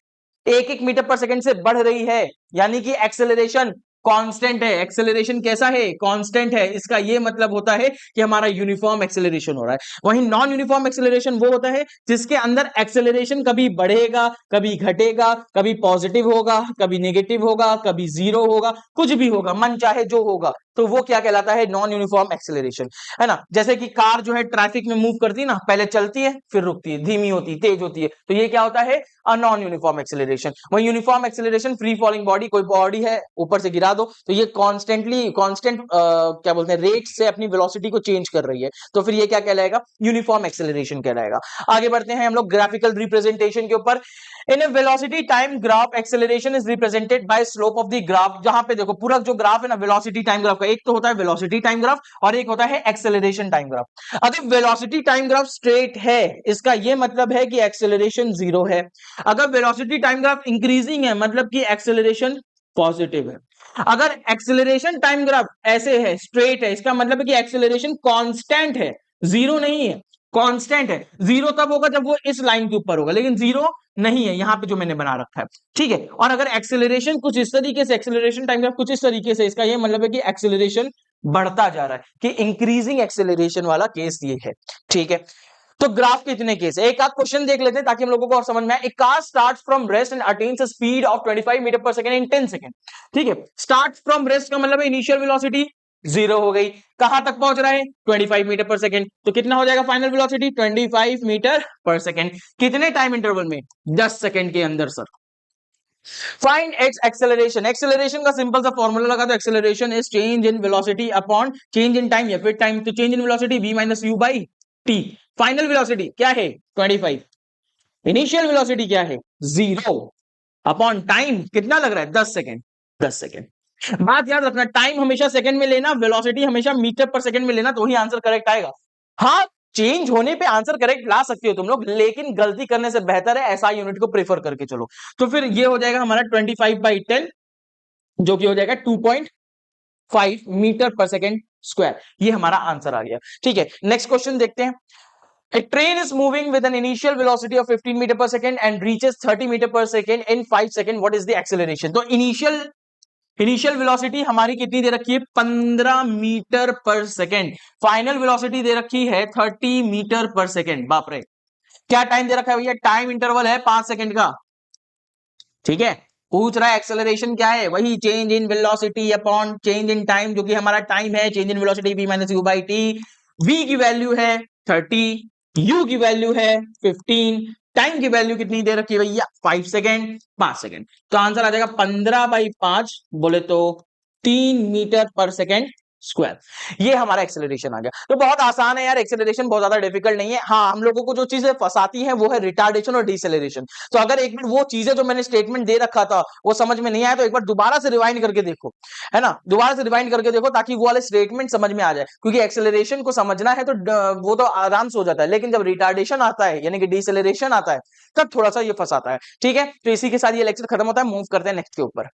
1-1 मीटर पर सेकंड से बढ़ रही है, यानी कि एक्सेलरेशन कांस्टेंट है। एक्सेलरेशन कैसा है? कांस्टेंट है। इसका ये मतलब होता है कि हमारा यूनिफॉर्म एक्सेलरेशन हो रहा है। वहीं नॉन यूनिफॉर्म एक्सेलरेशन वो होता है जिसके अंदर एक्सेलरेशन कभी बढ़ेगा, कभी घटेगा, कभी पॉजिटिव होगा, कभी नेगेटिव होगा, कभी जीरो होगा, कुछ भी होगा, मन चाहे जो होगा, तो वो क्या कहलाता है? नॉन यूनिफॉर्म एक्सेलरेशन, है ना। जैसे कि कार जो है ट्रैफिक में मूव करती है ना, पहले चलती है फिर रुकती है, धीमी होती है, तेज होती है, तो ये क्या होता है? Non uniform acceleration. वही uniform acceleration, free falling body, कोई बॉडी है ऊपर से गिरा दो तो ये कांस्टेंट क्या बोलते हैं, रेट से अपनी वेलोसिटी को चेंज कर रही है, तो फिर ये क्या कहलाएगा? यूनिफॉर्म एक्सेलरेशन कहलाएगा। आगे बढ़ते हैं हम लोग ग्राफिकल रिप्रेजेंटेशन के ऊपर। In a velocity time graph acceleration is represented by slope of the graph. जहां पे देखो पूरा जो ग्राफ है ना वेलोसिटी टाइम ग्राफ का, एक तो होता है वेलोसिटी टाइम ग्राफ और एक होता है एक्सेलरेशन टाइम ग्राफ। अगर वेलोसिटी टाइम ग्राफ स्ट्रेट है, इसका यह मतलब है कि एक्सेलरेशन जीरो है। अगर वेलोसिटी टाइम ग्राफ इंक्रीजिंग है, मतलब कि एक्सेलरेशन पॉजिटिव है। अगर एक्सेलरेशन टाइम ग्राफ ऐसे है, स्ट्रेट है, इसका मतलब है कि एक्सेलरेशन कांस्टेंट है, जीरो नहीं है, कांस्टेंट है। जीरो तब होगा जब वो इस लाइन के ऊपर होगा, लेकिन जीरो नहीं है यहां पे जो मैंने बना रखा है। ठीक है, और अगर एक्सेलरेशन कुछ इस तरीके से, एक्सेलरेशन टाइम ग्राफ कुछ इस तरीके से, इसका यह मतलब है कि एक्सेलरेशन बढ़ता जा रहा है, कि इंक्रीजिंग एक्सेलरेशन वाला केस ये है। ठीक है, तो ग्राफ के इतने केस है। एक आध क्वेश्चन देख लेते हैं ताकि हम लोगों को और समझ में आए। A car starts from rest and attains a speed of 25 metre per second in 10 second. ठीक है, स्टार्ट फ्रॉम रेस्ट का मतलब है इनिशियल वेलोसिटी जीरो हो गई, कहां तक पहुंच रहा है? 25 मीटर पर सेकंड। तो कितना हो जाएगा final velocity? 25 metre per second. कितने टाइम इंटरवल में? 10 सेकंड के अंदर sir. Find its acceleration. Acceleration का सिंपल सा फॉर्मूला लगा दो, acceleration is change in velocity upon change in time या फिर टाइम। तो change in velocity v minus you by T. Final velocity क्या है? 25। इनिशियल वेलोसिटी क्या है? जीरो अपॉन टाइम कितना लग रहा है? 10 सेकेंड। 10 सेकेंड। बात याद रखना, टाइम हमेशा सेकंड में लेना, वेलोसिटी हमेशा मीटर पर सेकंड में लेना, तो ही आंसर करेक्ट आएगा। हाँ, चेंज होने पे आंसर करेक्ट ला सकते हो तुम लोग, लेकिन गलती करने से बेहतर है ऐसा यूनिट को प्रेफर करके चलो। तो फिर ये हो जाएगा हमारा 25/10, जो कि हो जाएगा 2.5 मीटर पर सेकेंड स्क्वायर। ये हमारा आंसर आ गया। ठीक है, नेक्स्ट क्वेश्चन देखते हैं। A train is moving with an initial velocity of 15 meter per second and reaches 30 meter per second in 5 seconds. What is the acceleration? तो इनिशियल वेलोसिटी हमारी कितनी दे रखी है? 15 मीटर पर सेकेंड। फाइनल वेलोसिटी दे रखी है 30 मीटर पर सेकेंड। बाप रे, क्या टाइम दे रखा है भैया? टाइम इंटरवल है 5 सेकेंड का। ठीक है, पूछ रहा है एक्सेलरेशन क्या है, वही change in velocity upon change in time, जो कि हमारा टाइम है, change in velocity v minus you by T. v की वैल्यू है 30, u की वैल्यू है 15, टाइम की वैल्यू कितनी दे रखी है भैया? 5 सेकेंड, 5 सेकेंड। तो आंसर आ जाएगा 15/5, बोले तो 3 मीटर पर सेकेंड स्क्वायर। ये हमारा एक्सेलरेशन आ गया। तो बहुत आसान है यार, एक्सेलरेशन बहुत ज्यादा डिफिकल्ट नहीं है। हाँ, हम लोगों को जो चीजें फंसाती हैं वो है रिटार्डेशन और डिसेलरेशन। तो अगर एक मिनट वो चीजें जो मैंने स्टेटमेंट दे रखा था वो समझ में नहीं आया, तो एक बार दोबारा से रिवाइंड करके देखो, है ना, दोबारा से रिवाइंड करके देखो, ताकि वो वाले स्टेटमेंट समझ में आ जाए। क्योंकि एक्सेलरेशन को समझना है तो वो तो आराम से हो जाता है, लेकिन जब रिटार्डेशन आता है यानी कि डिसेलरेशन आता है, तब थोड़ा सा ये फंसाता है। ठीक है, तो इसी के साथ ये लेक्चर खत्म होता है। मूव करते हैं नेक्स्ट के ऊपर।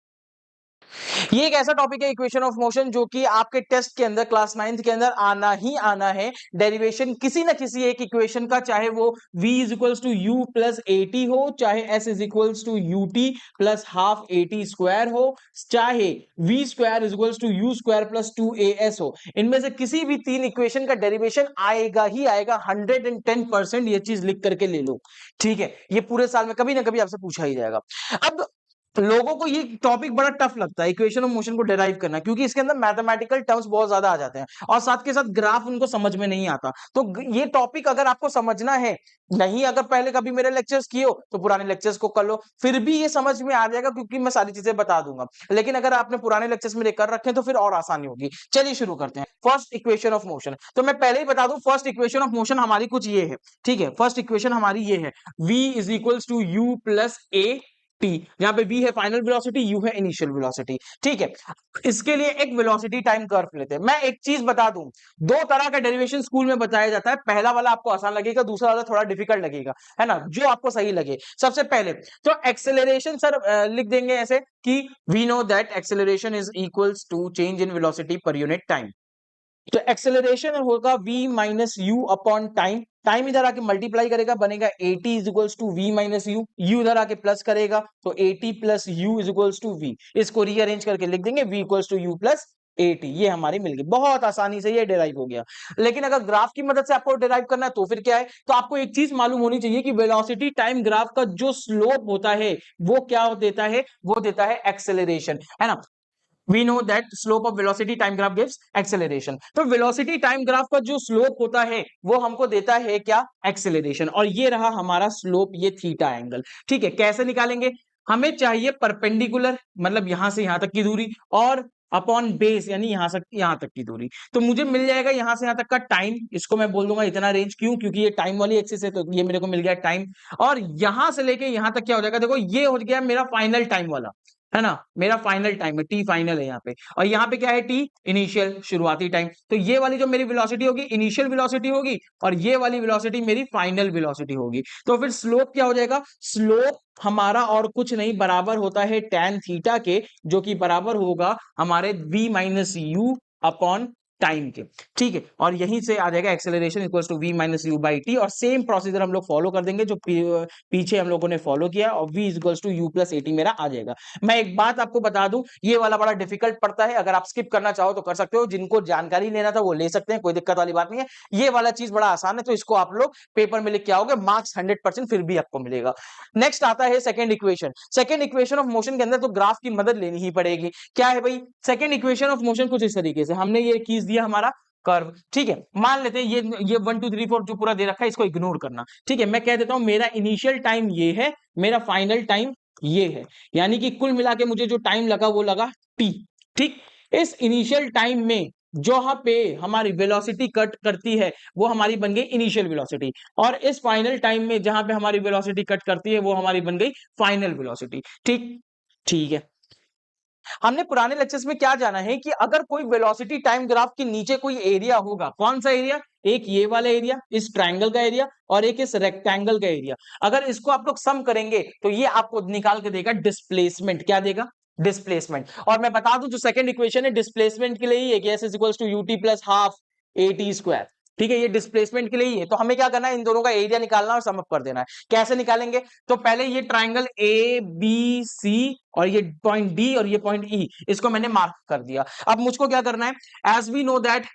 ये एक ऐसा टॉपिक है इक्वेशन ऑफ मोशन, जो कि आपके टेस्ट के अंदर क्लास 9th के अंदर आना ही आना है। डेरिवेशन किसी ना किसी एक इक्वेशन का, चाहे वो v is equals to you plus A T हो, चाहे s is equals to U T plus half A T square हो, चाहे v square is equals to you square plus 2as हो, इनमें से किसी भी 3 इक्वेशन का डेरिवेशन आएगा ही आएगा। 110% ये चीज लिख करके ले लो। ठीक है, ये पूरे साल में कभी ना कभी आपसे पूछा ही जाएगा। अब लोगों को ये टॉपिक बड़ा टफ लगता है, इक्वेशन ऑफ मोशन को डिराइव करना, क्योंकि इसके अंदर मैथमेटिकल टर्म्स बहुत ज्यादा आ जाते हैं और साथ के साथ ग्राफ उनको समझ में नहीं आता। तो ये टॉपिक अगर आपको समझना है, नहीं अगर पहले कभी मेरे लेक्चर्स किए हो तो पुराने लेक्चर्स को कर लो, फिर भी ये समझ में आ जाएगा, क्योंकि मैं सारी चीजें बता दूंगा। लेकिन अगर आपने पुराने लेक्चर्स मेरे कर रखे हैं तो फिर और आसानी होगी। चलिए शुरू करते हैं। फर्स्ट इक्वेशन ऑफ मोशन, तो मैं पहले ही बता दूं, फर्स्ट इक्वेशन ऑफ मोशन हमारी कुछ ये है। ठीक है, फर्स्ट इक्वेशन हमारी ये है, v is equals to you plus A T. यहाँ पे v है फाइनल वेलोसिटी, u है इनिशियल वेलोसिटी। ठीक है, इसके लिए एक वेलोसिटी टाइम कर्व लेते हैं। मैं एक चीज बता दूं, दो तरह का डेरिवेशन स्कूल में बताया जाता है। पहला वाला आपको आसान लगेगा, दूसरा वाला थोड़ा डिफिकल्ट लगेगा, है ना, जो आपको सही लगे। सबसे पहले तो एक्सेलरेशन सर लिख देंगे ऐसे कि we know that acceleration is equals to change in velocity per unit time. तो एक्सेलरेशन होगा v minus U upon time. Time इधर आके मल्टीप्लाई करेगा, बनेगा at is equals to v minus U. U इधर आके प्लस करेगा तो at plus U is equals to v। इसको रीअरेंज करके लिख देंगे v equals to you plus at। ये हमारी मिल गई, बहुत आसानी से ये डिराइव हो गया। लेकिन अगर ग्राफ की मदद से आपको डिराइव करना है तो फिर क्या है? तो आपको एक चीज मालूम होनी चाहिए कि वेलोसिटी टाइम ग्राफ का जो स्लोप होता है वो क्या देता है? वो देता है एक्सेलरेशन, है ना। We know that slope of velocity time graph gives acceleration। तो velocity time graph का जो slope होता है वो हमको देता है क्या? acceleration। और ये रहा हमारा slope, ये थीटा एंगल। ठीक है, कैसे निकालेंगे? हमें चाहिए परपेंडिकुलर, मतलब यहां से यहां तक की दूरी, और अपॉन बेस यानी यहां तक की दूरी। तो मुझे मिल जाएगा यहां से यहां तक का टाइम, इसको मैं बोल दूंगा इतना रेंज। क्यों? क्योंकि ये टाइम वाली एक्सिस है, तो ये मेरे को मिल गया टाइम। और यहां से लेके यहां तक क्या हो जाएगा? देखो, ये हो गया मेरा फाइनल टाइम वाला, है ना, मेरा फाइनल टाइम है, टी फाइनल है यहाँ पे। और यहाँ पे क्या है? टी इनिशियल, शुरुआती टाइम। तो ये वाली जो मेरी वेलोसिटी होगी इनिशियल वेलोसिटी होगी, और ये वाली वेलोसिटी मेरी फाइनल वेलोसिटी होगी। तो फिर स्लोप क्या हो जाएगा? स्लोप हमारा और कुछ नहीं बराबर होता है tan थीटा के, जो कि बराबर होगा हमारे v minus U upon time के। ठीक है, और यहीं से आ जाएगा acceleration equals to v minus you by T. और सेम प्रोसीजर हम लोग फॉलो कर देंगे जो पीछे हम लोगों ने फॉलो किया, और v equals to you plus A T मेरा आ जाएगा। मैं एक बात आपको बता दूं, ये वाला बड़ा डिफिकल्ट पड़ता है। अगर आप स्किप करना चाहो तो कर सकते हो, जिनको जानकारी लेना था वो ले सकते हैं, कोई दिक्कत वाली बात नहीं है। ये वाला चीज बड़ा आसान है, तो इसको आप लोग पेपर में लिख के आओगे, मार्क्स 100% फिर भी आपको मिलेगा। नेक्स्ट आता है second equation. Second equation of motion के अंदर तो ग्राफ की मदद लेनी ही पड़ेगी। क्या है भाई सेकंड इक्वेशन ऑफ मोशन? कुछ इस तरीके से, हमने ये खींच दिया हमारा कर्व। ठीक है, मान लेते हैं ये 1 2 3 4 जो पूरा दे रखा है इसको इग्नोर करना। ठीक है, मैं कह देता हूं मेरा इनिशियल टाइम ये है, मेरा फाइनल टाइम ये है, यानी कि कुल मिला के मुझे जो टाइम लगा वो लगा टी। ठीक, इस इनिशियल टाइम में जहां पे हमारी वेलोसिटी कट करती है वो हमारी बन गई इनिशियल वेलोसिटी, और इस फाइनल टाइम में जहां पे हमारी वेलोसिटी कट करती है वो हमारी बन गई फाइनल वेलोसिटी। ठीक, ठीक है। हमने पुराने लेक्चर्स में क्या जाना है कि अगर कोई वेलोसिटी टाइम ग्राफ के नीचे कोई एरिया होगा, कौन सा एरिया, एक ये वाला एरिया, इस ट्रायंगल का एरिया और एक इस रेक्टेंगल का एरिया, अगर इसको आप लोग सम करेंगे तो ये आपको निकाल के देगा डिस्प्लेसमेंट। क्या देगा? डिस्प्लेसमेंट। और मैं बता दूं जो सेकंड इक्वेशन है डिस्प्लेसमेंट के लिए ही है कि s is equals to UT plus half A T square. ठीक है, ये डिस्प्लेसमेंट के लिए ही है। तो हमें क्या करना है, इन दोनों का एरिया निकालना और सम अप कर देना है। कैसे निकालेंगे? तो पहले ये ट्राइंगल ए बी सी और ये पॉइंट डी और ये पॉइंट ई, इसको मैंने मार्क कर दिया। अब मुझको क्या करना है, as we know that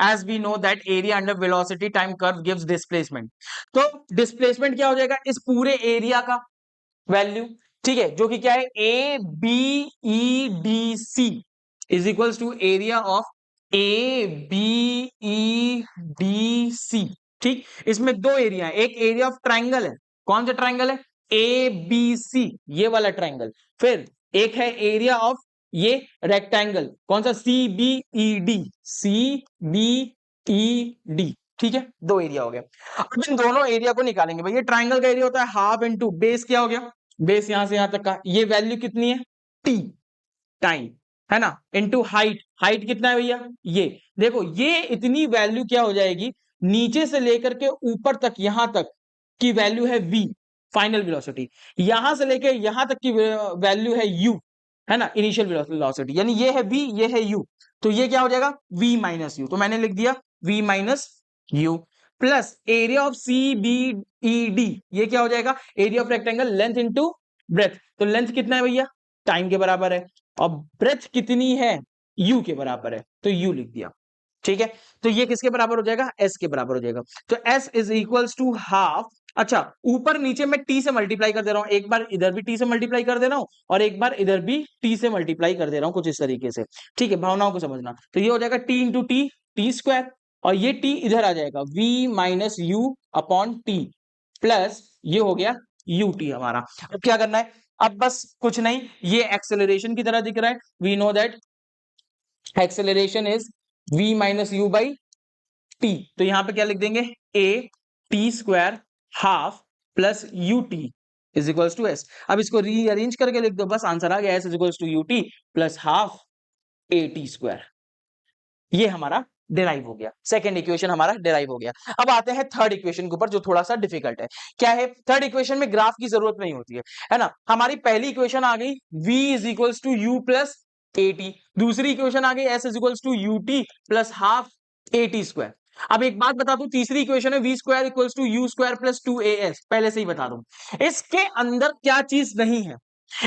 as we know that area under velocity time curve gives displacement, तो डिस्प्लेसमेंट क्या हो जाएगा, इस पूरे एरिया का वैल्यू, ठीक है, जो कि क्या है, A B E D C is equals to area of A B E D C. ठीक, इसमें दो एरिया है, एक एरिया ऑफ ट्राइंगल है, कौन सा ट्राइंगल है, ए बी सी, ये वाला ट्राइंगल। फिर एक है एरिया ऑफ ये रेक्टेंगल, कौन सा, C B E D, C B E D. ठीक है, दो एरिया हो गया। अब इन दोनों एरिया को निकालेंगे। भाई ये ट्राइंगल का एरिया होता है हाफ इनटू बेस, क्या हो गया, बेस यहां से यहां तक का, ये वैल्यू कितनी है, टी टाइम, है ना, इनटू हाइट, हाइट कितना है भैया, ये देखो, ये इतनी वैल्यू क्या हो जाएगी, नीचे से लेकर के ऊपर तक यहां तक की वैल्यू है v, फाइनल वेलोसिटी, यहां से लेकर यहां तक की वैल्यू है u, है ना, इनिशियल वेलोसिटी, यानी ये है v, ये है u, तो ये क्या हो जाएगा, v माइनस यू। तो मैंने लिख दिया v minus U plus area of C B E D, ये क्या हो जाएगा, area of rectangle length into breadth, तो लेंथ कितना है भैया, टाइम के बराबर है, और ब्रेथ कितनी है, u के बराबर है, तो u लिख दिया। ठीक है, तो ये किसके बराबर हो जाएगा, s के बराबर हो जाएगा। तो s is equals to half, अच्छा ऊपर नीचे मैं t से मल्टीप्लाई कर दे रहा हूं, एक बार इधर भी t से मल्टीप्लाई कर दे रहा हूं और एक बार इधर भी t से मल्टीप्लाई कर दे रहा हूं, कुछ इस तरीके से। ठीक है, भावनाओं को समझना। तो ये हो जाएगा t into T, T square, और ये t इधर आ जाएगा v minus U upon T, plus ये हो गया ut हमारा। अब क्या करना है, अब बस कुछ नहीं, ये एक्सेलरेशन की तरह दिख रहा है, we know that acceleration is v minus you by t, तो यहां पे क्या लिख देंगे, a t square half plus u t is equals to s. अब इसको रीअरेंज करके लिख दो, बस आंसर आ गया, s is equals to U T plus half A T square. ये हमारा डिराइव हो गया, सेकंड इक्वेशन हमारा डिराइव हो गया। अब आते हैं थर्ड इक्वेशन के ऊपर, जो थोड़ा सा डिफिकल्ट है। क्या है, थर्ड इक्वेशन में ग्राफ की जरूरत नहीं होती है ना। हमारी पहली इक्वेशन आ गई v is equals to you plus A t, दूसरी इक्वेशन आ गई s is equals to U T plus half A T square. अब एक बात बता दूं, तीसरी इक्वेशन है v square equals to you square plus two a s, पहले से ही बता दूं। इसके अंदर क्या चीज नहीं है,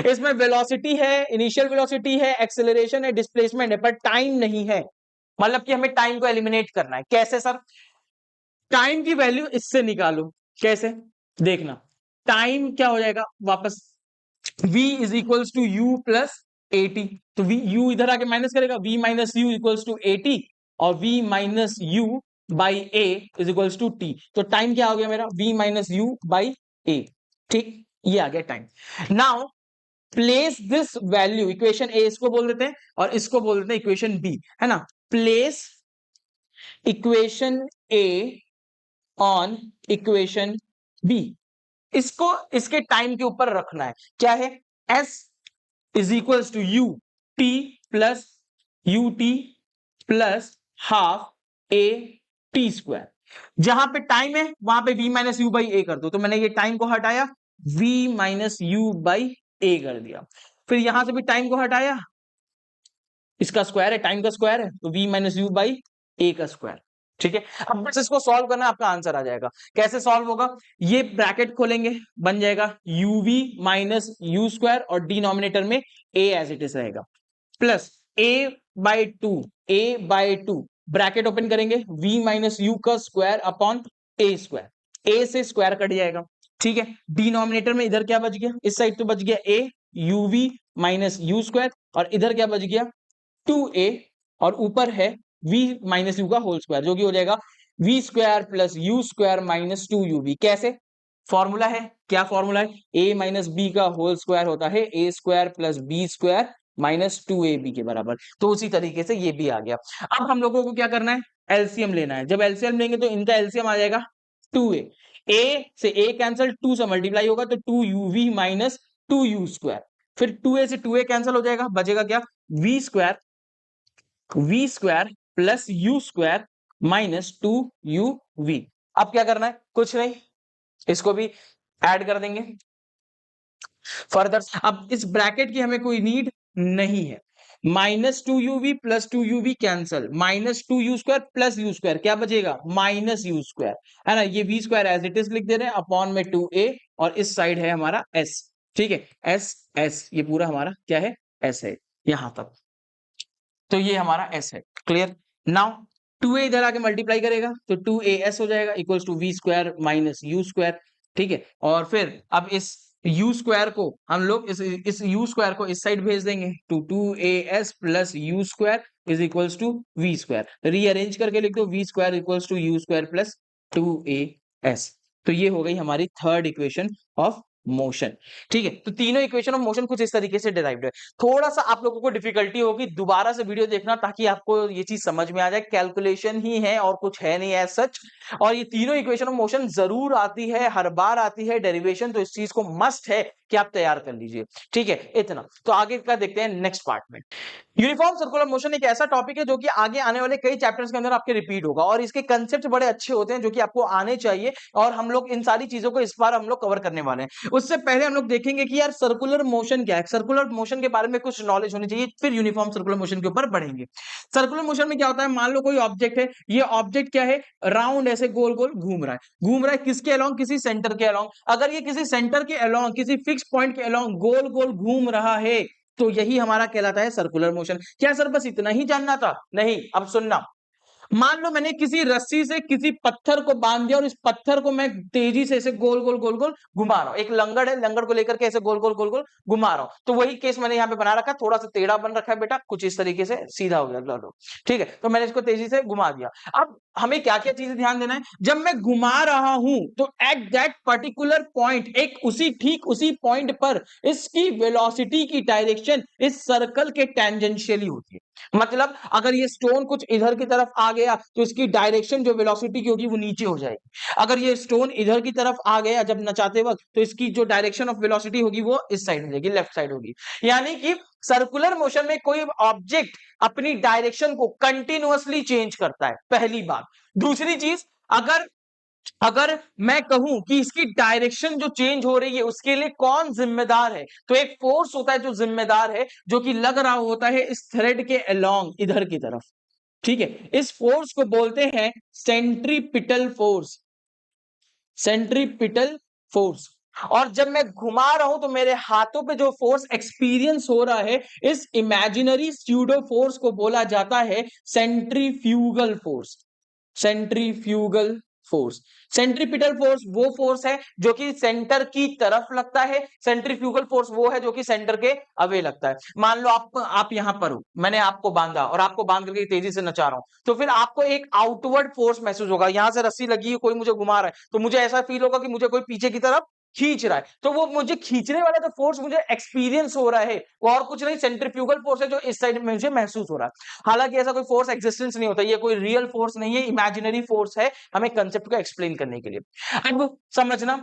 इसमें वेलोसिटी है, इनिशियल वेलोसिटी है, एक्सेलरेशन है, डिस्प्लेसमेंट है, पर टाइम नहीं है। मतलब कि हमें टाइम को एलिमिनेट करना है। कैसे सर, टाइम की वैल्यू इससे निकालो, कैसे, देखना, टाइम क्या हो जाएगा वापस, v is equals to you plus A T, तो v u इधर आके माइनस करेगा, v minus U equals to A T, और v minus you by A is equals to T, तो टाइम क्या हो गया मेरा, v minus you by A. ठीक, ये आ गया time. Now place this value, equation A इसको बोल देते हैं और इसको बोल देते हैं इक्वेशन बी, है ना। Place equation A on equation B, इसको इसके टाइम के ऊपर रखना है। क्या है, s is equals to U T plus u T plus half A T square. जहां पे टाइम है वहां पे v minus you by a कर दो, तो मैंने ये टाइम को हटाया, v minus you by a कर दिया। फिर यहां से भी टाइम को हटाया, इसका स्क्वायर है, टाइम का स्क्वायर है, तो v माइनस यू बाई ए का स्क्वायर। ठीक है, अब बस इसको सॉल्व करना, आपका आंसर आ जाएगा। कैसे सॉल्व होगा, ये ब्रैकेट खोलेंगे, बन जाएगा uv माइनस यू स्क्वायर और डिनोमिनेटर में a एज इट इज रहेगा, plus a by two bracket open करेंगे, v माइनस यू का square upon a square, a से स्क्वायर कट जाएगा। ठीक है, डिनोमिनेटर में इधर क्या बच गया, इस साइड तो बच गया a uv minus you square, और इधर क्या बच गया 2a, और ऊपर है v माइनस यू का होल स्क्वायर, जो कि हो जाएगा v square plus u square minus 2uv। कैसे, फॉर्मूला है, क्या फॉर्मूला है, a माइनस बी का होल स्क्वायर होता है a square plus b square minus 2ab के बराबर। तो उसी तरीके से ये भी आ गया। अब हम लोगों को क्या करना है, एलसीएम लेना है। जब एलसीएम लेंगे तो इनका एलसीएम आ जाएगा 2a, ए से ए कैंसिल, 2 से मल्टीप्लाई होगा तो 2uv माइनस 2u², फिर 2a से 2a कैंसिल हो जाएगा, बचेगा क्या v² plus u² minus 2uv। अब क्या करना है, कुछ नहीं, इसको भी ऐड कर देंगे फर्दर। अब इस ब्रैकेट की हमें कोई नीड नहीं है, minus 2uv plus 2uv cancel, minus 2u² plus u², क्या बचेगा माइनस u², है ना, ये v² एज इट इज लिख दे रहे हैं अपॉन में 2a, और इस साइड है हमारा s, ठीक है, s ये पूरा हमारा क्या है, s है यहां तक, तो ये हमारा s है, क्लियर। नाउ 2a इधर आके मल्टीप्लाई करेगा तो 2as हो जाएगा equals to v² minus u², ठीक है, और फिर अब इस u² को हम लोग इस u² को इस साइड भेज देंगे two 2as plus u² is equals to v², rearrange करके लिख दो v² equals to u² plus 2as, तो ये हो गई हमारी थर्ड इक्वेशन ऑफ मोशन, ठीक है। तो तीनों इक्वेशन ऑफ मोशन कुछ इस तरीके से डिराइव्ड है। थोड़ा सा आप लोगों को डिफिकल्टी होगी, दोबारा से वीडियो देखना ताकि आपको ये चीज समझ में आ जाए, कैलकुलेशन ही है और कुछ है नहीं एज सच, और ये तीनों इक्वेशन ऑफ मोशन जरूर आती है, हर बार आती है डेरिवेशन, तो इस चीज को मस्ट है कि आप तैयार कर लीजिए, ठीक है, इतना। तो आगे का देखते हैं नेक्स्ट पार्ट में। यूनिफॉर्म सर्कुलर मोशन एक ऐसा टॉपिक है जो कि आगे आने वाले कई चैप्टर्स के अंदर आपके रिपीट होगा, और इसके कंसेप्ट बड़े अच्छे होते हैं जो कि आपको आने चाहिए, और हम लोग इन सारी चीजों को इस बार हम लोग कवर करने वाले हैं। उससे पहले हम लोग देखेंगे कि यार सर्कुलर मोशन क्या है, सर्कुलर मोशन के बारे में कुछ नॉलेज होनी चाहिए, फिर यूनिफॉर्म सर्कुलर मोशन के ऊपर बढ़ेंगे। सर्कुलर मोशन में क्या होता है, मान लो कोई ऑब्जेक्ट है, ये ऑब्जेक्ट क्या है, राउंड ऐसे गोल गोल घूम रहा है किसके अलोंग, किसी सेंटर के अलोंग। अगर ये किसी सेंटर के अलोंग, किसी फिक्स पॉइंट के अलोंग गोल गोल घूम रहा है, तो यही हमारा कहलाता है सर्कुलर मोशन। क्या सर बस इतना ही जानना था, नहीं, अब सुनना। मान लो मैंने किसी रस्सी से किसी पत्थर को बांध दिया, और इस पत्थर को मैं तेजी से ऐसे गोल गोल घुमा रहा हूं, एक लंगड़ है, लंगड़ को लेकर के ऐसे गोल गोल घुमा रहा हूं, तो वही केस मैंने यहां पे बना रखा, थोड़ा सा टेढ़ा बन रखा है बेटा, कुछ इस तरीके से सीधा हो गया, लो ठीक है, तो मैंने इसको तेजी से घुमा दिया। अब हमें क्या क्या चीजें ध्यान देना है, जब मैं घुमा रहा हूं तो एट दैट पर्टिकुलर पॉइंट, एक ठीक उसी पॉइंट पर इसकी वेलोसिटी की डायरेक्शन इस सर्कल के टेंजेंशियली होती है। मतलब अगर ये स्टोन कुछ इधर की तरफ आ गया तो इसकी डायरेक्शन जो वेलोसिटी की होगी वो नीचे हो जाएगी, अगर ये स्टोन इधर की तरफ आ गया जब नचाते वक्त तो इसकी जो डायरेक्शन ऑफ वेलोसिटी होगी वो इस साइड हो जाएगी, लेफ्ट साइड होगी। यानी कि सर्कुलर मोशन में कोई ऑब्जेक्ट अपनी डायरेक्शन को कंटिन्यूअसली चेंज करता है, पहली बात। दूसरी चीज, अगर मैं कहूं कि इसकी डायरेक्शन जो चेंज हो रही है उसके लिए कौन जिम्मेदार है, तो एक फोर्स होता है जो जिम्मेदार है, जो कि लग रहा होता है इस थ्रेड के अलोंग इधर की तरफ, ठीक है, इस फोर्स को बोलते हैं सेंट्रीपिटल फोर्स, सेंट्रीपिटल फोर्स। और जब मैं घुमा रहा हूं तो मेरे हाथों पे जो फोर्स एक्सपीरियंस हो रहा है, इस इमेजिनरी स्यूडो फोर्स को बोला जाता है centrifugal force, centrifugal force. Centripetal force वो फोर्स है जो कि सेंटर की तरफ लगता है, सेंट्रीफ्यूगल फोर्स वो है जो कि सेंटर के अवे लगता है। मान लो आप यहां पर हो, मैंने आपको बांधा और आपको बांध करके तेजी से नचा रहा हूं, तो फिर आपको एक आउटवर्ड फोर्स महसूस होगा, यहां से रस्सी लगी है, कोई मुझे घुमा रहा है, तो मुझे ऐसा फील होगा कि मुझे कोई पीछे की तरफ खींच रहा है, तो वो मुझे खींचने वाला जो फोर्स मुझे एक्सपीरियंस हो रहा है वो और कुछ नहीं, सेंट्रीफ्यूगल फोर्स है जो इस साइड में मुझे महसूस हो रहा है। हालांकि ऐसा कोई फोर्स एग्जिस्टेंस नहीं होता, ये कोई रियल फोर्स नहीं है, इमेजिनरी फोर्स है, हमें कंसेप्ट को एक्सप्लेन करने के लिए। अब समझना,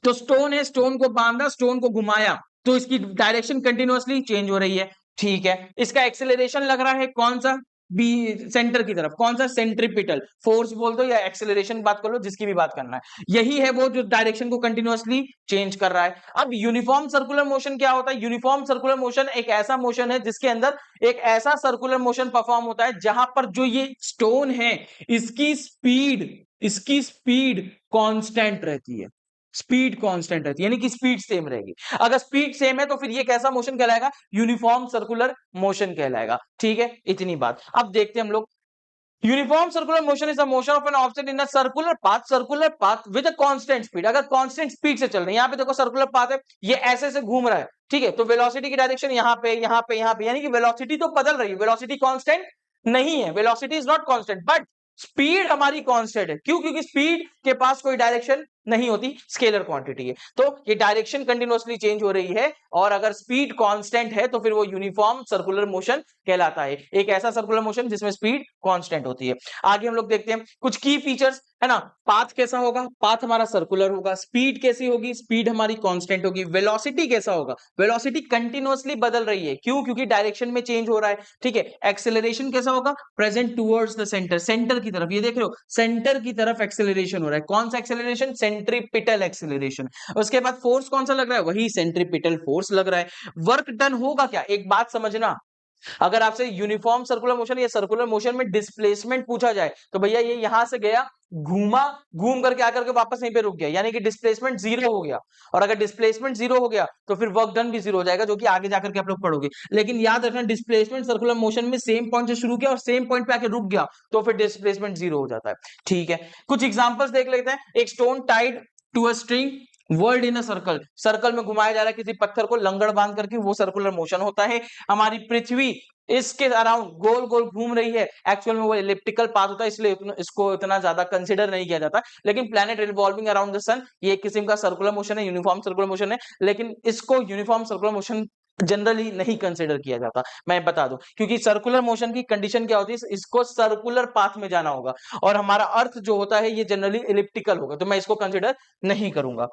तो स्टोन है, स्टोन को बांधा, स्टोन को घुमाया, तो इसकी डायरेक्शन कंटिन्यूअसली चेंज हो रही है, ठीक है, इसका एक्सेलरेशन लग रहा है कौन सा, बी सेंटर की तरफ, कौन सा सेंट्रीपिटल फोर्स बोल दो या एक्सेलरेशन बात कर लो, जिसकी भी बात करना है, यही है वो जो डायरेक्शन को कंटिन्यूअसली चेंज कर रहा है। अब यूनिफॉर्म सर्कुलर मोशन क्या होता है, यूनिफॉर्म सर्कुलर मोशन एक ऐसा मोशन है जिसके अंदर एक ऐसा सर्कुलर मोशन परफॉर्म होता है जहां पर जो ये स्टोन है इसकी स्पीड कांस्टेंट रहती है, स्पीड कांस्टेंट रहती है, यानी कि स्पीड सेम रहेगी। अगर स्पीड सेम है तो फिर ये कैसा मोशन कहलाएगा, यूनिफॉर्म सर्कुलर मोशन कहलाएगा, ठीक है, इतनी बात। अब देखते हैं हम लोग, uniform circular motion is the motion of an object in a circular path with a constant speed. अगर कांस्टेंट स्पीड से चल रहे हैं, यहां पे देखो सर्कुलर पाथ है, ये ऐसे से घूम रहा है, ठीक है, तो वेलोसिटी की डायरेक्शन यहां पे यहां पे यहां पे, यानी कि वेलोसिटी तो बदल रही है, वेलोसिटी कांस्टेंट नहीं है, velocity is not constant, but speed हमारी कांस्टेंट है। क्यों, क्योंकि स्पीड के पास कोई डायरेक्शन नहीं होती, स्केलर क्वांटिटी है। तो ये डायरेक्शन कंटिन्यूअसली चेंज हो रही है और अगर स्पीड कांस्टेंट है तो फिर वो यूनिफॉर्म सर्कुलर मोशन कहलाता है। एक ऐसा सर्कुलर मोशन जिसमें स्पीड कांस्टेंट होती है। आगे हम लोग देखते हैं कुछ की फीचर्स, है ना। पाथ कैसा होगा, पाथ हमारा सर्कुलर होगा। स्पीड कैसी होगी, स्पीड हमारी कांस्टेंट होगी। वेलोसिटी कैसा होगा, वेलोसिटी कंटिन्यूअसली बदल रही है, क्यों, क्योंकि डायरेक्शन में चेंज हो रहा है, ठीक है। एक्सेलरेशन कैसा होगा, present towards the centre, centre की तरफ, ये देख रहे हो सेंटर की तरफ एक्सेलरेशन हो रहा है। कौन सा एक्सेलरेशन, सेंट्रीपिटल एक्सेलरेशन। उसके बाद फोर्स कौन सा लग रहा है, वही सेंट्रीपिटल फोर्स लग रहा है। वर्क डन होगा क्या, एक बात समझना, अगर आपसे यूनिफॉर्म सर्कुलर मोशन या सर्कुलर मोशन में डिस्प्लेसमेंट पूछा जाए तो भैया ये यहां से गया, घूमा, घूम करके आकर के वापस यहीं पे रुक गया, यानी कि डिस्प्लेसमेंट जीरो हो गया। और अगर डिस्प्लेसमेंट जीरो हो गया तो फिर वर्क डन भी जीरो हो जाएगा, जो कि आगे जाकर के आप लोग पढ़ोगे। लेकिन याद रखना, डिस्प्लेसमेंट सर्कुलर मोशन में सेम पॉइंट से शुरू किया और सेम पॉइंट पे आके रुक गया तो फिर डिस्प्लेसमेंट जीरो हो जाता है, ठीक है। कुछ एग्जांपल्स देख लेते हैं। एक stone tied to a string whirled in a circle, circle में घुमाया जा रहा है किसी पत्थर को लंगड़ बांध करके, वो सर्कुलर मोशन होता है। हमारी पृथ्वी इसके अराउंड गोल गोल घूम रही है, एक्चुअल में वो इलिप्टिकल पाथ होता है, इसलिए इसको इतना ज्यादा कंसीडर नहीं किया जाता। लेकिन प्लैनेट रिवॉल्विंग अराउंड द सन, ये एक किस्म का सर्कुलर मोशन है, यूनिफॉर्म सर्कुलर मोशन है, लेकिन इसको यूनिफॉर्म सर्कुलर मोशन जनरली नहीं कंसीडर किया जाता। मैं बता दूं, क्योंकि सर्कुलर मोशन की कंडीशन क्या होती है, इसको सर्कुलर पाथ में जाना होगा और हमारा अर्थ जो होता है ये जनरली इलिप्टिकल होगा, तो मैं इसको कंसीडर नहीं करूंगा।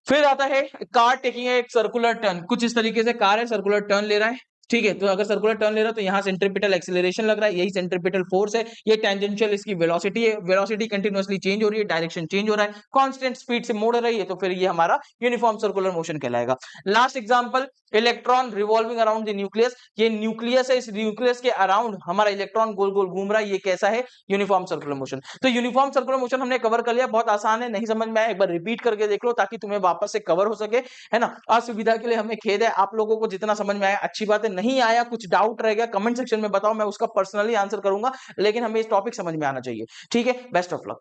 फिर आता है कार टेकिंग एक सर्कुलर टर्न, कुछ इस तरीके से कार है, सर्कुलर टर्न ले रहा है, ठीक है। तो अगर सर्कुलर टर्न ले रहा है तो यहाँ सेंट्रीपिटल एक्सीलरेशन लग रहा है, यही सेंट्रीपिटल फोर्स है, ये टेंजेंशियल इसकी वेलोसिटी है, वेलोसिटी कंटिन्यूअसली चेंज हो रही है, डायरेक्शन चेंज हो रहा है, कांस्टेंट स्पीड से मोड़ रही है, तो फिर ये हमारा यूनिफॉर्म सर्कुलर मोशन कहलाएगा। Last example, electron revolving around the nucleus, ये न्यूक्लियस है, इस न्यूक्लियस के अराउंड हमारा इलेक्ट्रॉन गोल गोल घूम रहा है, ये कैसा है, यूनिफॉर्म सर्कुलर मोशन। तो यूनिफॉर्म सर्कुलर मोशन हमने कवर कर लिया, बहुत आसान है, नहीं समझ में आया एक बार रिपीट करके देख लो ताकि तुम्हें वापस से कवर हो सके, है ना। असुविधा के लिए हमें खेद है, आप लोगों को जितना समझ में आया अच्छी बात है, नहीं आया, कुछ डाउट रह गया, कमेंट सेक्शन में बताओ, मैं उसका पर्सनली आंसर करूंगा, लेकिन हमें इस टॉपिक समझ में आना चाहिए, ठीक है। Best of luck.